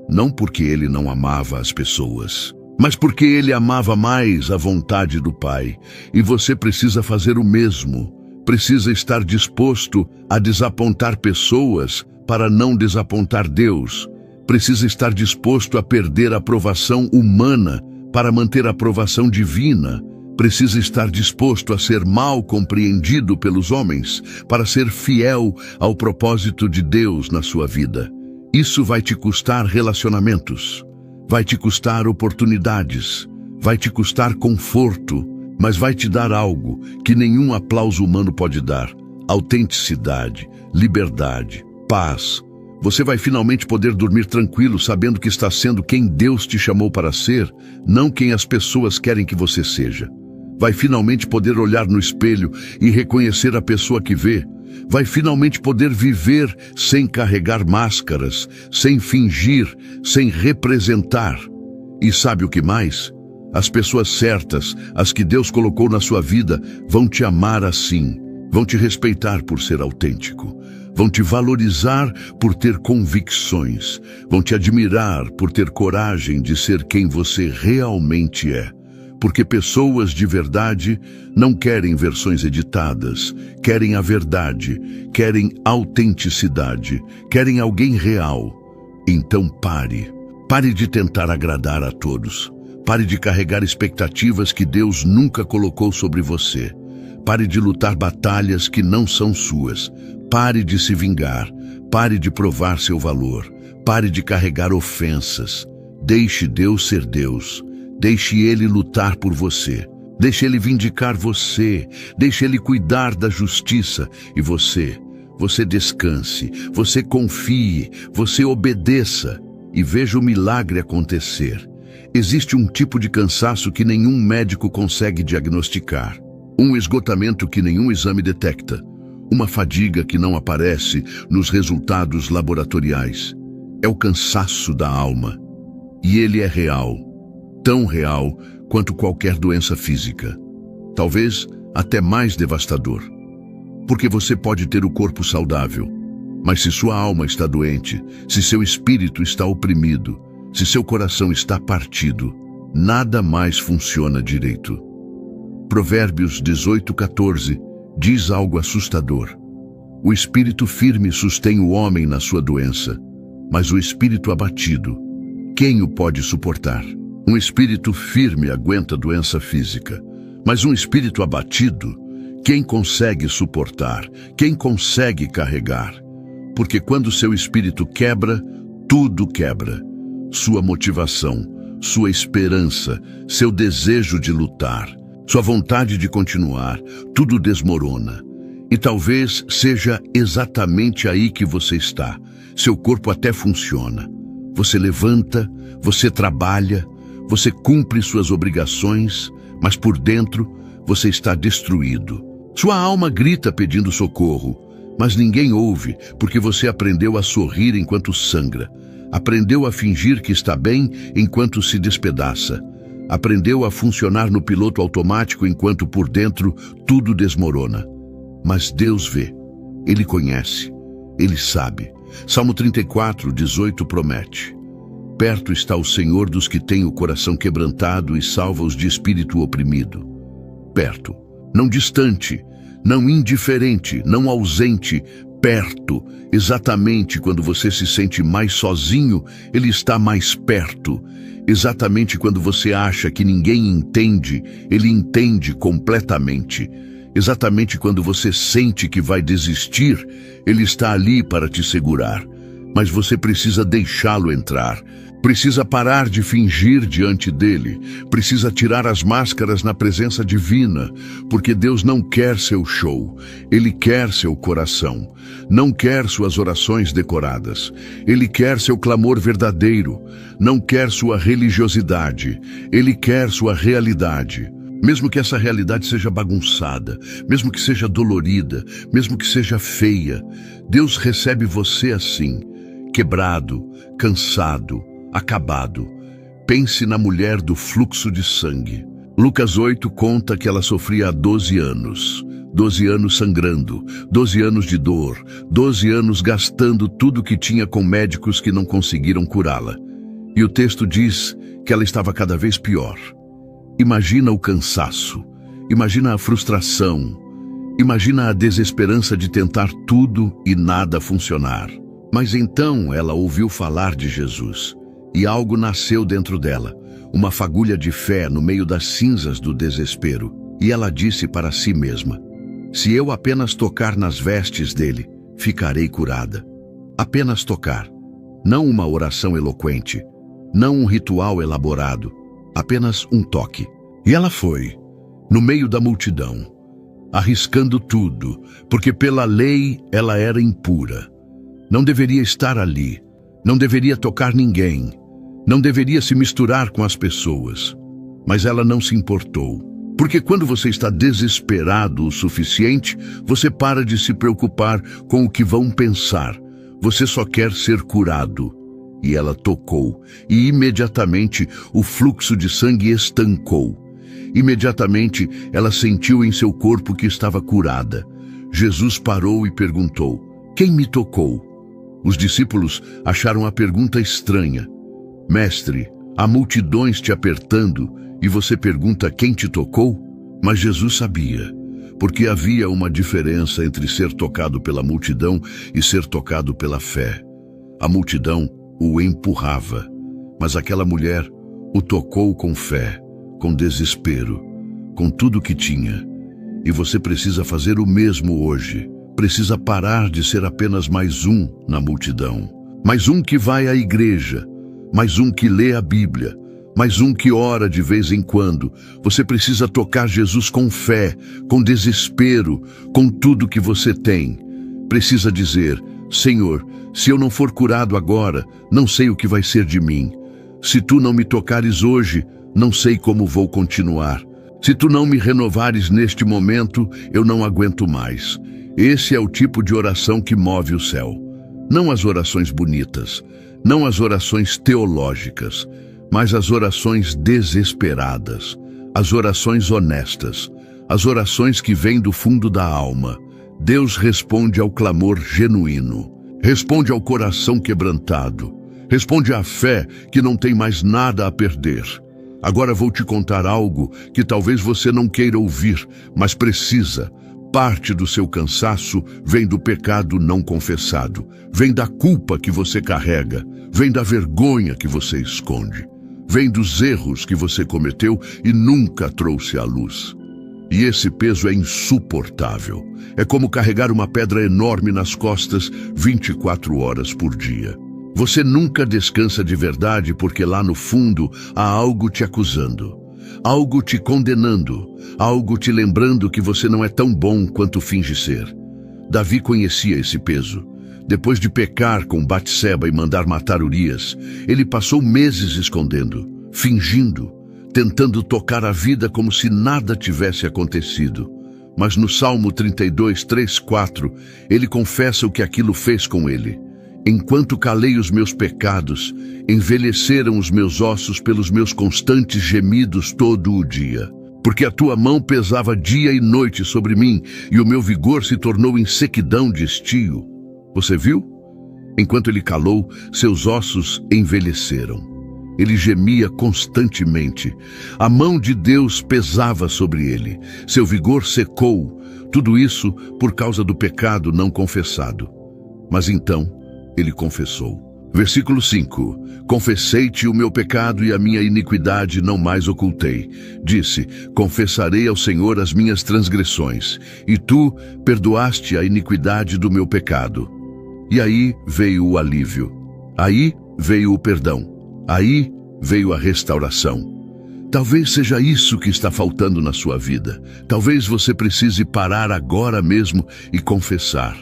Não porque ele não amava as pessoas, mas porque ele amava mais a vontade do Pai. E você precisa fazer o mesmo. Precisa estar disposto a desapontar pessoas para não desapontar Deus. Precisa estar disposto a perder a aprovação humana para manter a aprovação divina. Precisa estar disposto a ser mal compreendido pelos homens para ser fiel ao propósito de Deus na sua vida. Isso vai te custar relacionamentos, vai te custar oportunidades, vai te custar conforto, mas vai te dar algo que nenhum aplauso humano pode dar: autenticidade, liberdade, paz. Você vai finalmente poder dormir tranquilo sabendo que está sendo quem Deus te chamou para ser, não quem as pessoas querem que você seja. Vai finalmente poder olhar no espelho e reconhecer a pessoa que vê. Vai finalmente poder viver sem carregar máscaras, sem fingir, sem representar. E sabe o que mais? As pessoas certas, as que Deus colocou na sua vida, vão te amar assim. Vão te respeitar por ser autêntico. Vão te valorizar por ter convicções. Vão te admirar por ter coragem de ser quem você realmente é. Porque pessoas de verdade não querem versões editadas, querem a verdade, querem autenticidade, querem alguém real. Então pare. Pare de tentar agradar a todos. Pare de carregar expectativas que Deus nunca colocou sobre você. Pare de lutar batalhas que não são suas. Pare de se vingar. Pare de provar seu valor. Pare de carregar ofensas. Deixe Deus ser Deus. Deixe Ele lutar por você. Deixe Ele vindicar você. Deixe Ele cuidar da justiça. E você descanse. Você confie. Você obedeça. E veja o milagre acontecer. Existe um tipo de cansaço que nenhum médico consegue diagnosticar. Um esgotamento que nenhum exame detecta. Uma fadiga que não aparece nos resultados laboratoriais. É o cansaço da alma. E ele é real. Tão real quanto qualquer doença física. Talvez até mais devastador. Porque você pode ter o corpo saudável, mas se sua alma está doente, se seu espírito está oprimido, se seu coração está partido, nada mais funciona direito. Provérbios 18:14 diz algo assustador. O espírito firme sustém o homem na sua doença, mas o espírito abatido, quem o pode suportar? Um espírito firme aguenta doença física, mas um espírito abatido, quem consegue suportar? Quem consegue carregar? Porque quando seu espírito quebra, tudo quebra. Sua motivação, sua esperança, seu desejo de lutar, sua vontade de continuar, tudo desmorona. E talvez seja exatamente aí que você está. Seu corpo até funciona. Você levanta, você trabalha, você cumpre suas obrigações, mas por dentro você está destruído. Sua alma grita pedindo socorro, mas ninguém ouve porque você aprendeu a sorrir enquanto sangra. Aprendeu a fingir que está bem enquanto se despedaça. Aprendeu a funcionar no piloto automático enquanto por dentro tudo desmorona. Mas Deus vê, Ele conhece, Ele sabe. Salmo 34:18 promete: perto está o Senhor dos que têm o coração quebrantado e salva-os de espírito oprimido. Perto, não distante, não indiferente, não ausente, perto. Exatamente quando você se sente mais sozinho, Ele está mais perto. Exatamente quando você acha que ninguém entende, Ele entende completamente. Exatamente quando você sente que vai desistir, Ele está ali para te segurar. Mas você precisa deixá-lo entrar. Precisa parar de fingir diante dele. Precisa tirar as máscaras na presença divina. Porque Deus não quer seu show. Ele quer seu coração. Não quer suas orações decoradas. Ele quer seu clamor verdadeiro. Não quer sua religiosidade. Ele quer sua realidade. Mesmo que essa realidade seja bagunçada, mesmo que seja dolorida, mesmo que seja feia, Deus recebe você assim, quebrado, cansado, acabado. Pense na mulher do fluxo de sangue. Lucas 8 conta que ela sofria há 12 anos. 12 anos sangrando, 12 anos de dor, 12 anos gastando tudo que tinha com médicos que não conseguiram curá-la. E o texto diz que ela estava cada vez pior. Imagina o cansaço, imagina a frustração, imagina a desesperança de tentar tudo e nada funcionar. Mas então ela ouviu falar de Jesus, e algo nasceu dentro dela, uma fagulha de fé no meio das cinzas do desespero. E ela disse para si mesma: se eu apenas tocar nas vestes dele, ficarei curada. Apenas tocar, não uma oração eloquente, não um ritual elaborado, apenas um toque. E ela foi, no meio da multidão, arriscando tudo, porque pela lei ela era impura. Não deveria estar ali, não deveria tocar ninguém, não deveria se misturar com as pessoas. Mas ela não se importou, porque quando você está desesperado o suficiente, você para de se preocupar com o que vão pensar. Você só quer ser curado. E ela tocou, e imediatamente o fluxo de sangue estancou. Imediatamente ela sentiu em seu corpo que estava curada. Jesus parou e perguntou: quem me tocou? Os discípulos acharam a pergunta estranha. Mestre, há multidões te apertando e você pergunta quem te tocou? Mas Jesus sabia, porque havia uma diferença entre ser tocado pela multidão e ser tocado pela fé. A multidão o empurrava, mas aquela mulher o tocou com fé, com desespero, com tudo que tinha. E você precisa fazer o mesmo hoje, precisa parar de ser apenas mais um na multidão. Mais um que vai à igreja, mais um que lê a Bíblia, mais um que ora de vez em quando. Você precisa tocar Jesus com fé, com desespero, com tudo que você tem. Precisa dizer: Senhor, se eu não for curado agora, não sei o que vai ser de mim. Se tu não me tocares hoje, não sei como vou continuar. Se tu não me renovares neste momento, eu não aguento mais. Esse é o tipo de oração que move o céu. Não as orações bonitas, não as orações teológicas, mas as orações desesperadas, as orações honestas, as orações que vêm do fundo da alma. Deus responde ao clamor genuíno, responde ao coração quebrantado, responde à fé que não tem mais nada a perder. Agora vou te contar algo que talvez você não queira ouvir, mas precisa. Parte do seu cansaço vem do pecado não confessado, vem da culpa que você carrega, vem da vergonha que você esconde, vem dos erros que você cometeu e nunca trouxe à luz. E esse peso é insuportável. É como carregar uma pedra enorme nas costas 24 horas por dia. Você nunca descansa de verdade porque lá no fundo há algo te acusando, algo te condenando, algo te lembrando que você não é tão bom quanto finge ser. Davi conhecia esse peso. Depois de pecar com Batseba e mandar matar Urias, ele passou meses escondendo, fingindo, tentando tocar a vida como se nada tivesse acontecido. Mas no Salmo 32, 3, 4, ele confessa o que aquilo fez com ele. Enquanto calei os meus pecados, envelheceram os meus ossos pelos meus constantes gemidos todo o dia. Porque a tua mão pesava dia e noite sobre mim, e o meu vigor se tornou em sequidão de estio. Você viu? Enquanto ele calou, seus ossos envelheceram. Ele gemia constantemente. A mão de Deus pesava sobre ele. Seu vigor secou. Tudo isso por causa do pecado não confessado. Mas então, ele confessou. Versículo 5. Confessei-te o meu pecado e a minha iniquidade não mais ocultei. Disse: confessarei ao Senhor as minhas transgressões, e tu perdoaste a iniquidade do meu pecado. E aí veio o alívio. Aí veio o perdão. Aí veio a restauração. Talvez seja isso que está faltando na sua vida. Talvez você precise parar agora mesmo e confessar.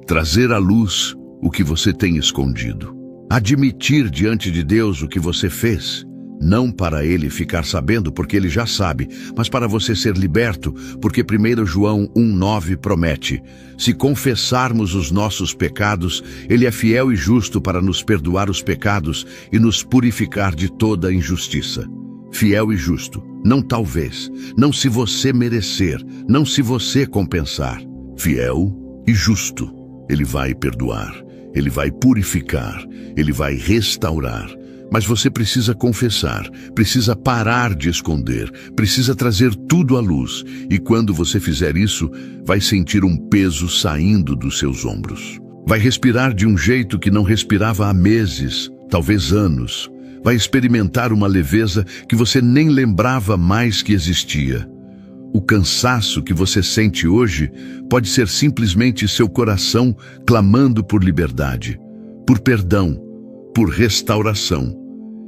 Trazer à luz o que você tem escondido. Admitir diante de Deus o que você fez. Não para ele ficar sabendo, porque ele já sabe, mas para você ser liberto, porque 1 João 1,9 promete: se confessarmos os nossos pecados, ele é fiel e justo para nos perdoar os pecados e nos purificar de toda injustiça. Fiel e justo, não talvez, não se você merecer, não se você compensar. Fiel e justo, ele vai perdoar, ele vai purificar, ele vai restaurar. Mas você precisa confessar, precisa parar de esconder, precisa trazer tudo à luz. E quando você fizer isso, vai sentir um peso saindo dos seus ombros. Vai respirar de um jeito que não respirava há meses, talvez anos. Vai experimentar uma leveza que você nem lembrava mais que existia. O cansaço que você sente hoje pode ser simplesmente seu coração clamando por liberdade, por perdão, por restauração.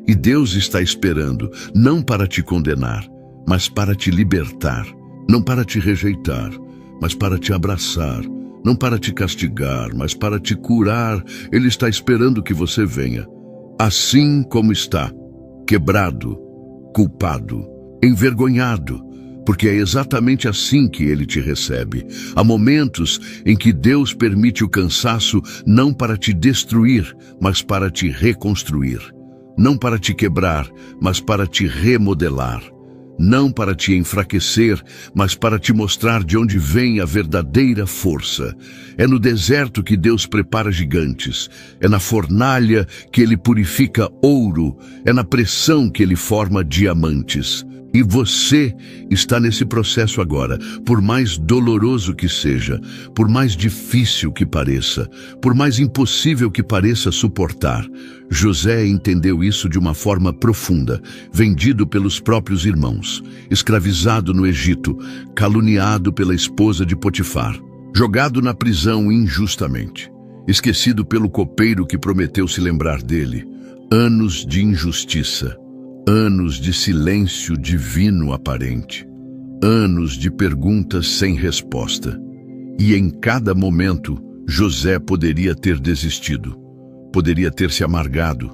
E Deus está esperando, não para te condenar, mas para te libertar. Não para te rejeitar, mas para te abraçar. Não para te castigar, mas para te curar. Ele está esperando que você venha. Assim como está, quebrado, culpado, envergonhado, porque é exatamente assim que ele te recebe. Há momentos em que Deus permite o cansaço não para te destruir, mas para te reconstruir. Não para te quebrar, mas para te remodelar. Não para te enfraquecer, mas para te mostrar de onde vem a verdadeira força. É no deserto que Deus prepara gigantes. É na fornalha que Ele purifica ouro. É na pressão que Ele forma diamantes. E você está nesse processo agora, por mais doloroso que seja, por mais difícil que pareça, por mais impossível que pareça suportar. José entendeu isso de uma forma profunda, vendido pelos próprios irmãos, escravizado no Egito, caluniado pela esposa de Potifar. jogado na prisão injustamente, esquecido pelo copeiro que prometeu se lembrar dele. Anos de injustiça, anos de silêncio divino aparente, anos de perguntas sem resposta. E em cada momento, José poderia ter desistido, poderia ter se amargado,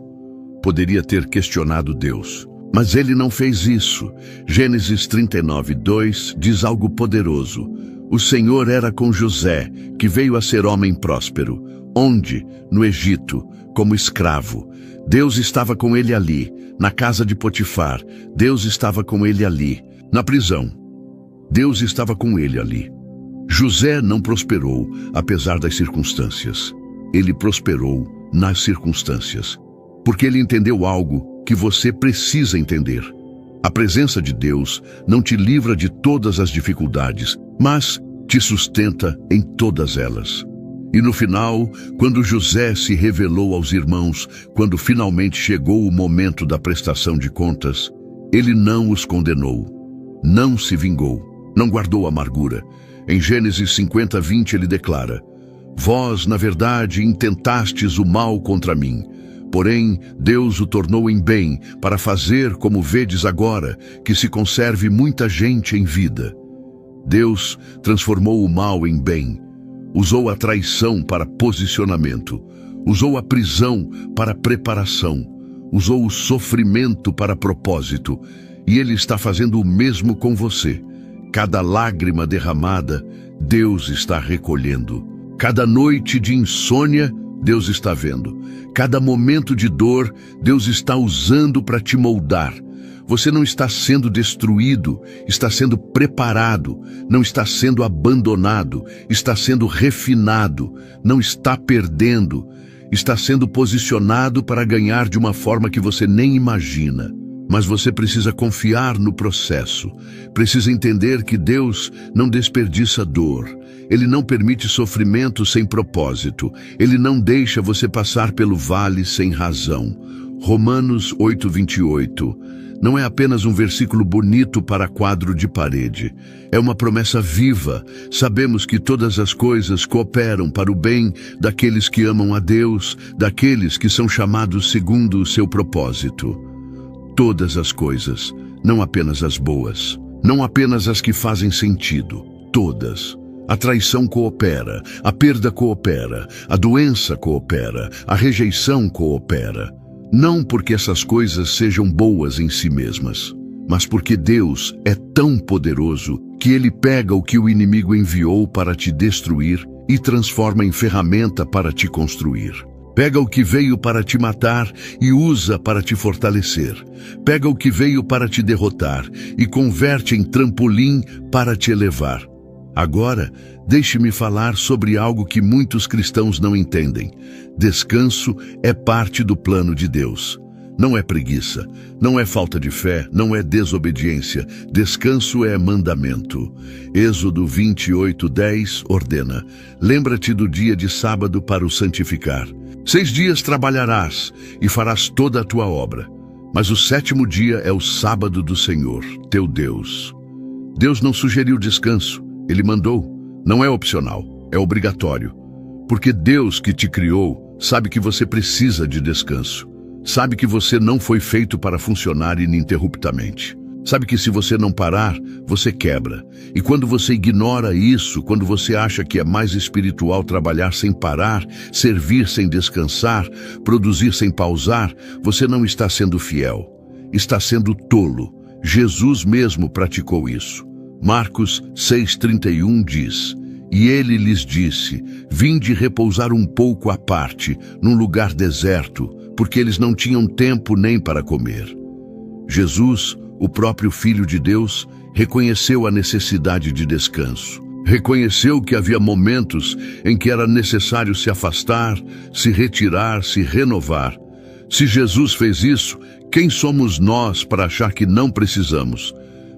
poderia ter questionado Deus. Mas ele não fez isso. Gênesis 39:2 diz algo poderoso. O Senhor era com José, que veio a ser homem próspero. Onde? No Egito, como escravo. Deus estava com ele ali, na casa de Potifar. Deus estava com ele ali, na prisão. Deus estava com ele ali. José não prosperou, apesar das circunstâncias. Ele prosperou nas circunstâncias, porque ele entendeu algo que você precisa entender. A presença de Deus não te livra de todas as dificuldades, mas te sustenta em todas elas. E no final, quando José se revelou aos irmãos, quando finalmente chegou o momento da prestação de contas, ele não os condenou, não se vingou, não guardou amargura. Em Gênesis 50:20 ele declara: Vós, na verdade, intentastes o mal contra mim, porém Deus o tornou em bem, para fazer, como vedes agora, que se conserve muita gente em vida. Deus transformou o mal em bem, usou a traição para posicionamento, usou a prisão para preparação, usou o sofrimento para propósito, e Ele está fazendo o mesmo com você. Cada lágrima derramada, Deus está recolhendo. Cada noite de insônia, Deus está vendo. Cada momento de dor, Deus está usando para te moldar. Você não está sendo destruído, está sendo preparado, não está sendo abandonado, está sendo refinado, não está perdendo, está sendo posicionado para ganhar de uma forma que você nem imagina. Mas você precisa confiar no processo, precisa entender que Deus não desperdiça dor, Ele não permite sofrimento sem propósito, Ele não deixa você passar pelo vale sem razão. Romanos 8:28 não é apenas um versículo bonito para quadro de parede, é uma promessa viva. Sabemos que todas as coisas cooperam para o bem daqueles que amam a Deus, daqueles que são chamados segundo o seu propósito. Todas as coisas, não apenas as boas, não apenas as que fazem sentido, todas. A traição coopera, a perda coopera, a doença coopera, a rejeição coopera. Não porque essas coisas sejam boas em si mesmas, mas porque Deus é tão poderoso que Ele pega o que o inimigo enviou para te destruir e transforma em ferramenta para te construir. Pega o que veio para te matar e usa para te fortalecer. Pega o que veio para te derrotar e converte em trampolim para te elevar. Agora, deixe-me falar sobre algo que muitos cristãos não entendem. Descanso é parte do plano de Deus. Não é preguiça, não é falta de fé, não é desobediência. Descanso é mandamento. Êxodo 28:10 ordena: Lembra-te do dia de sábado para o santificar. 6 dias trabalharás e farás toda a tua obra, mas o 7º dia é o sábado do Senhor, teu Deus. Deus não sugeriu descanso, Ele mandou. Não é opcional, é obrigatório. Porque Deus que te criou sabe que você precisa de descanso. Sabe que você não foi feito para funcionar ininterruptamente. Sabe que se você não parar, você quebra. E quando você ignora isso, quando você acha que é mais espiritual trabalhar sem parar, servir sem descansar, produzir sem pausar, você não está sendo fiel. Está sendo tolo. Jesus mesmo praticou isso. Marcos 6:31 diz: E ele lhes disse: Vinde repousar um pouco à parte, num lugar deserto, porque eles não tinham tempo nem para comer. Jesus, o próprio Filho de Deus, reconheceu a necessidade de descanso. Reconheceu que havia momentos em que era necessário se afastar, se retirar, se renovar. Se Jesus fez isso, quem somos nós para achar que não precisamos?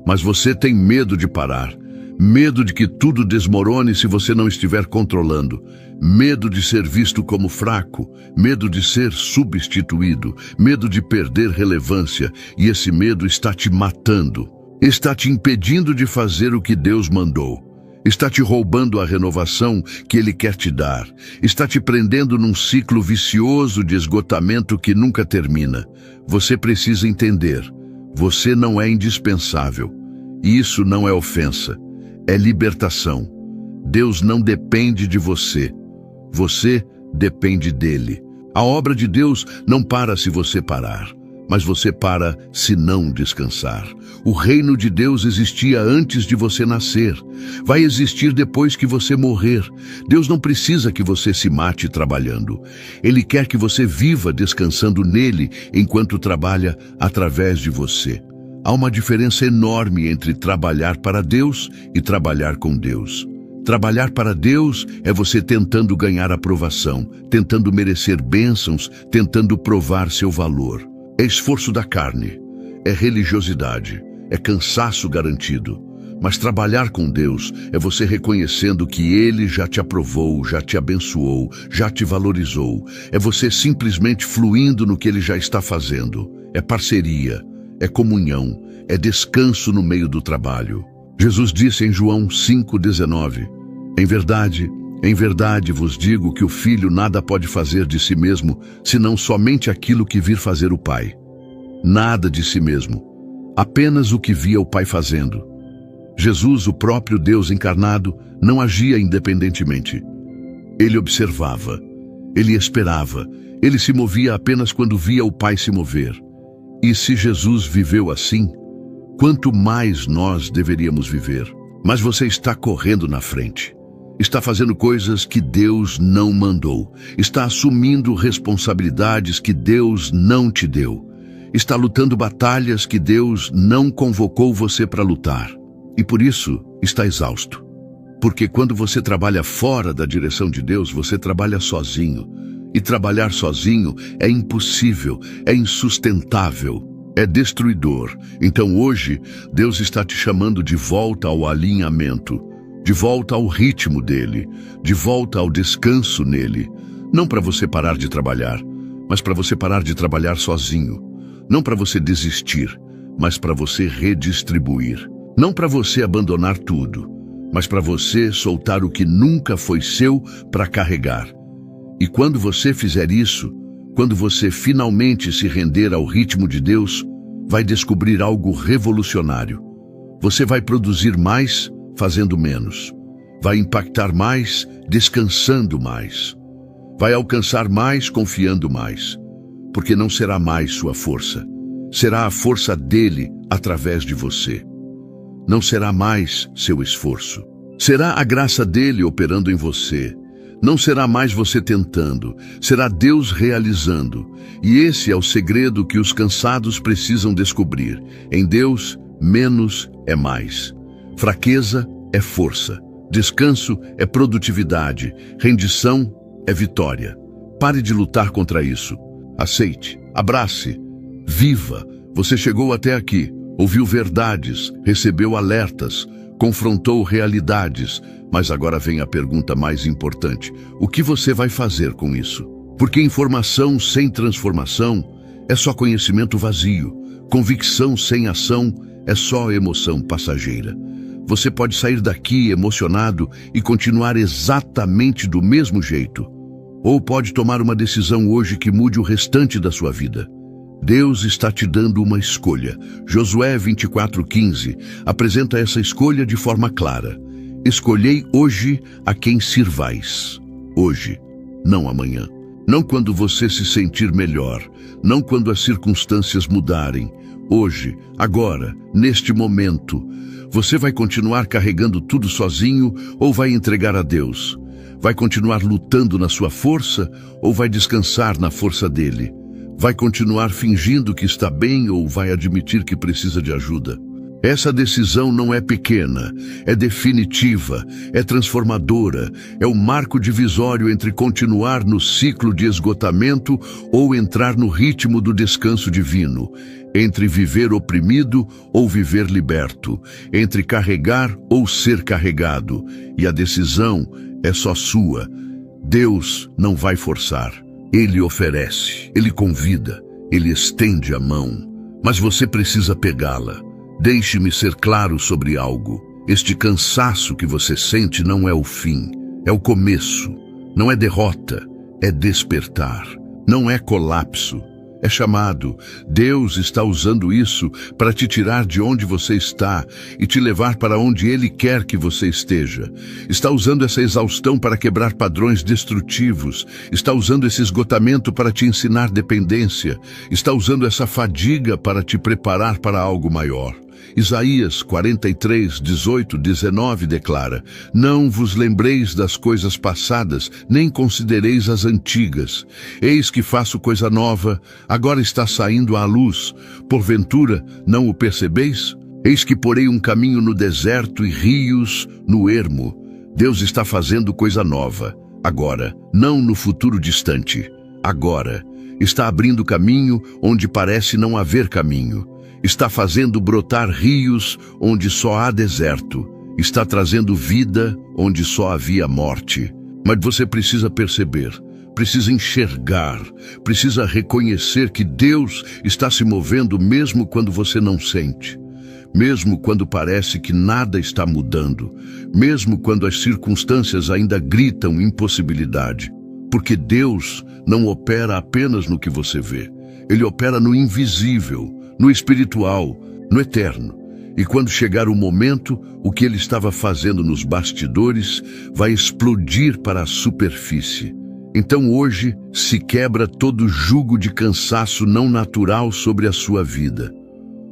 Mas você tem medo de parar. Medo de que tudo desmorone se você não estiver controlando. Medo de ser visto como fraco. Medo de ser substituído. Medo de perder relevância. E esse medo está te matando. Está te impedindo de fazer o que Deus mandou. Está te roubando a renovação que Ele quer te dar. Está te prendendo num ciclo vicioso de esgotamento que nunca termina. Você precisa entender. Você não é indispensável. E isso não é ofensa. É libertação. Deus não depende de você. Você depende dele. A obra de Deus não para se você parar, mas você para se não descansar. O reino de Deus existia antes de você nascer. Vai existir depois que você morrer. Deus não precisa que você se mate trabalhando. Ele quer que você viva descansando nele enquanto trabalha através de você. Há uma diferença enorme entre trabalhar para Deus e trabalhar com Deus. Trabalhar para Deus é você tentando ganhar aprovação, tentando merecer bênçãos, tentando provar seu valor. É esforço da carne, é religiosidade, é cansaço garantido. Mas trabalhar com Deus é você reconhecendo que Ele já te aprovou, já te abençoou, já te valorizou. É você simplesmente fluindo no que Ele já está fazendo. É parceria, é comunhão, é descanso no meio do trabalho. Jesus disse em João 5,19, em verdade vos digo que o Filho nada pode fazer de si mesmo, senão somente aquilo que vir fazer o Pai. Nada de si mesmo, apenas o que via o Pai fazendo. Jesus, o próprio Deus encarnado, não agia independentemente. Ele observava, ele esperava, ele se movia apenas quando via o Pai se mover. E se Jesus viveu assim, quanto mais nós deveríamos viver. Mas você está correndo na frente. Está fazendo coisas que Deus não mandou. Está assumindo responsabilidades que Deus não te deu. Está lutando batalhas que Deus não convocou você para lutar. E por isso está exausto. Porque quando você trabalha fora da direção de Deus, você trabalha sozinho. E trabalhar sozinho é impossível, é insustentável. É destruidor. Então hoje, Deus está te chamando de volta ao alinhamento, de volta ao ritmo dele, de volta ao descanso nele. Não para você parar de trabalhar, mas para você parar de trabalhar sozinho. Não para você desistir, mas para você redistribuir. Não para você abandonar tudo, mas para você soltar o que nunca foi seu para carregar. E quando você fizer isso, quando você finalmente se render ao ritmo de Deus, vai descobrir algo revolucionário. Você vai produzir mais, fazendo menos. Vai impactar mais, descansando mais. Vai alcançar mais, confiando mais. Porque não será mais sua força. Será a força dele através de você. Não será mais seu esforço. Será a graça dele operando em você. Não será mais você tentando, será Deus realizando. E esse é o segredo que os cansados precisam descobrir. Em Deus, menos é mais. Fraqueza é força. Descanso é produtividade. Rendição é vitória. Pare de lutar contra isso. Aceite, abrace, viva. Você chegou até aqui, ouviu verdades, recebeu alertas, confrontou realidades, mas agora vem a pergunta mais importante. O que você vai fazer com isso? Porque informação sem transformação é só conhecimento vazio. Convicção sem ação é só emoção passageira. Você pode sair daqui emocionado e continuar exatamente do mesmo jeito. Ou pode tomar uma decisão hoje que mude o restante da sua vida. Deus está te dando uma escolha. Josué 24:15 apresenta essa escolha de forma clara. Escolhei hoje a quem sirvais. Hoje, não amanhã. Não quando você se sentir melhor. Não quando as circunstâncias mudarem. Hoje, agora, neste momento. Você vai continuar carregando tudo sozinho ou vai entregar a Deus? Vai continuar lutando na sua força ou vai descansar na força dele? Vai continuar fingindo que está bem ou vai admitir que precisa de ajuda? Essa decisão não é pequena, é definitiva, é transformadora, é o marco divisório entre continuar no ciclo de esgotamento ou entrar no ritmo do descanso divino, entre viver oprimido ou viver liberto, entre carregar ou ser carregado, e a decisão é só sua. Deus não vai forçar. Ele oferece, ele convida, ele estende a mão, mas você precisa pegá-la. Deixe-me ser claro sobre algo. Este cansaço que você sente não é o fim, é o começo. Não é derrota, é despertar. Não é colapso, é chamado. Deus está usando isso para te tirar de onde você está e te levar para onde Ele quer que você esteja. Está usando essa exaustão para quebrar padrões destrutivos. Está usando esse esgotamento para te ensinar dependência. Está usando essa fadiga para te preparar para algo maior. Isaías 43, 18, 19 declara: Não vos lembreis das coisas passadas, nem considereis as antigas. Eis que faço coisa nova, agora está saindo à luz. Porventura, não o percebeis? Eis que porei um caminho no deserto e rios no ermo. Deus está fazendo coisa nova, agora, não no futuro distante. Agora, está abrindo caminho onde parece não haver caminho. Está fazendo brotar rios onde só há deserto. Está trazendo vida onde só havia morte. Mas você precisa perceber, precisa enxergar, precisa reconhecer que Deus está se movendo mesmo quando você não sente. Mesmo quando parece que nada está mudando. Mesmo quando as circunstâncias ainda gritam impossibilidade. Porque Deus não opera apenas no que você vê. Ele opera no invisível, no espiritual, no eterno. E quando chegar o momento, o que Ele estava fazendo nos bastidores vai explodir para a superfície. Então hoje se quebra todo jugo de cansaço não natural sobre a sua vida.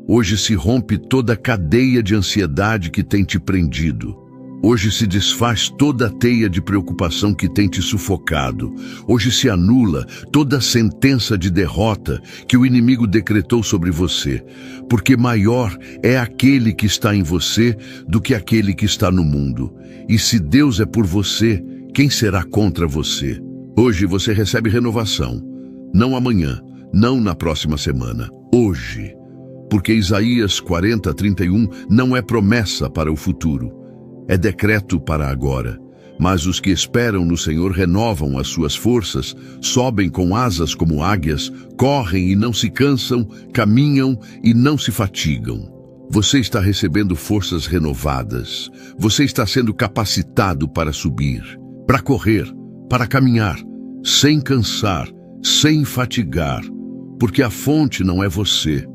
Hoje se rompe toda a cadeia de ansiedade que tem te prendido. Hoje se desfaz toda a teia de preocupação que tem te sufocado. Hoje se anula toda a sentença de derrota que o inimigo decretou sobre você. Porque maior é aquele que está em você do que aquele que está no mundo. E se Deus é por você, quem será contra você? Hoje você recebe renovação. Não amanhã, não na próxima semana. Hoje. Porque Isaías 40, 31 não é promessa para o futuro. É decreto para agora. Mas os que esperam no Senhor renovam as suas forças, sobem com asas como águias, correm e não se cansam, caminham e não se fatigam. Você está recebendo forças renovadas. Você está sendo capacitado para subir, para correr, para caminhar, sem cansar, sem fatigar, porque a fonte não é você,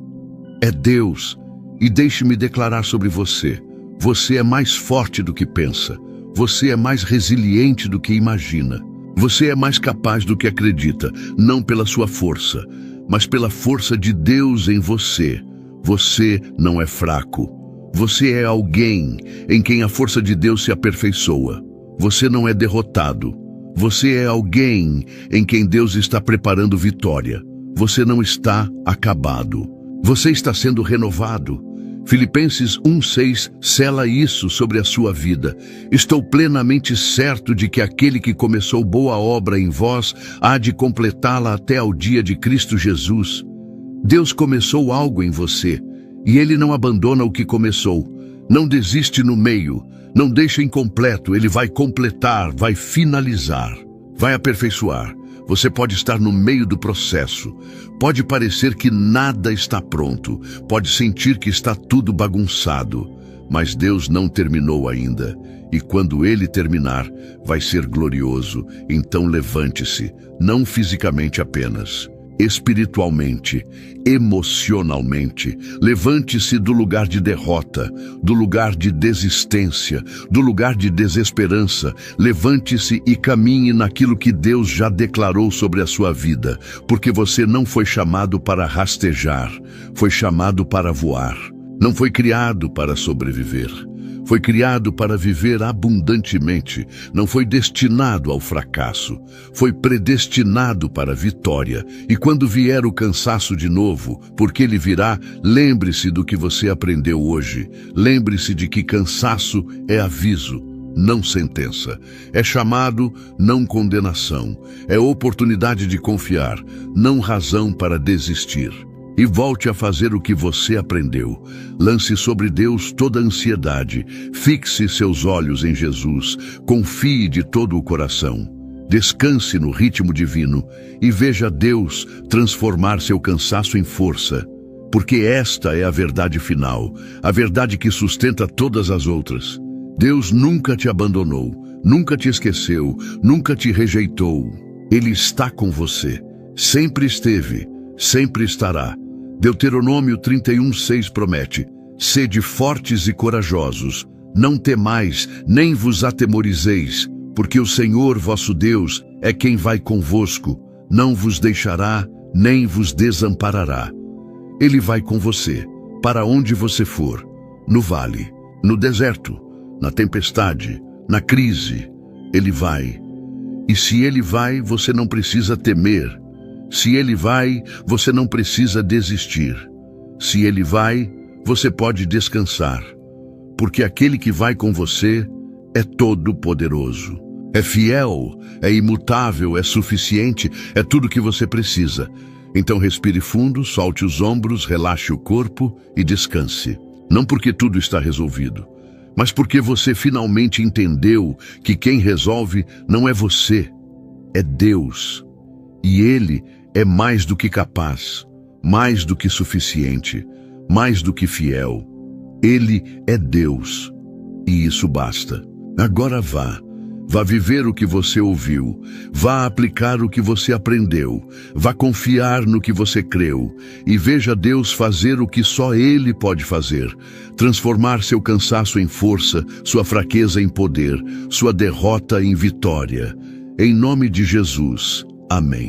é Deus. E deixe-me declarar sobre você. Você é mais forte do que pensa. Você é mais resiliente do que imagina. Você é mais capaz do que acredita, não pela sua força, mas pela força de Deus em você. Você não é fraco. Você é alguém em quem a força de Deus se aperfeiçoa. Você não é derrotado. Você é alguém em quem Deus está preparando vitória. Você não está acabado. Você está sendo renovado. Filipenses 1:6 sela isso sobre a sua vida. Estou plenamente certo de que aquele que começou boa obra em vós há de completá-la até ao dia de Cristo Jesus. Deus começou algo em você e Ele não abandona o que começou. Não desiste no meio, não deixa incompleto. Ele vai completar, vai finalizar, vai aperfeiçoar. Você pode estar no meio do processo. Pode parecer que nada está pronto. Pode sentir que está tudo bagunçado. Mas Deus não terminou ainda. E quando Ele terminar, vai ser glorioso. Então levante-se, não fisicamente apenas, espiritualmente, emocionalmente. Levante-se do lugar de derrota, do lugar de desistência, do lugar de desesperança. Levante-se e caminhe naquilo que Deus já declarou sobre a sua vida, porque você não foi chamado para rastejar, foi chamado para voar. Não foi criado para sobreviver. Foi criado para viver abundantemente. Não foi destinado ao fracasso. Foi predestinado para a vitória. E quando vier o cansaço de novo, porque ele virá, lembre-se do que você aprendeu hoje. Lembre-se de que cansaço é aviso, não sentença. É chamado, não condenação. É oportunidade de confiar, não razão para desistir. E volte a fazer o que você aprendeu. Lance sobre Deus toda a ansiedade. Fixe seus olhos em Jesus. Confie de todo o coração. Descanse no ritmo divino e veja Deus transformar seu cansaço em força. porque esta é a verdade final, a verdade que sustenta todas as outras. Deus nunca te abandonou, nunca te esqueceu, nunca te rejeitou. Ele está com você, sempre esteve, sempre estará. Deuteronômio 31:6 promete: sede fortes e corajosos, não temais, nem vos atemorizeis, porque o Senhor vosso Deus é quem vai convosco, não vos deixará, nem vos desamparará. Ele vai com você, para onde você for, no vale, no deserto, na tempestade, na crise. Ele vai. E se ele vai, você não precisa temer. Se ele vai, você não precisa desistir. Se ele vai, você pode descansar, porque aquele que vai com você é todo-poderoso. É fiel, é imutável, é suficiente, é tudo que você precisa. Então respire fundo, solte os ombros, relaxe o corpo e descanse. Não porque tudo está resolvido, mas porque você finalmente entendeu que quem resolve não é você, é Deus. E Ele é mais do que capaz, mais do que suficiente, mais do que fiel. Ele é Deus, e isso basta. Agora vá viver o que você ouviu, vá aplicar o que você aprendeu, vá confiar no que você creu, e veja Deus fazer o que só Ele pode fazer, transformar seu cansaço em força, sua fraqueza em poder, sua derrota em vitória. Em nome de Jesus, amém.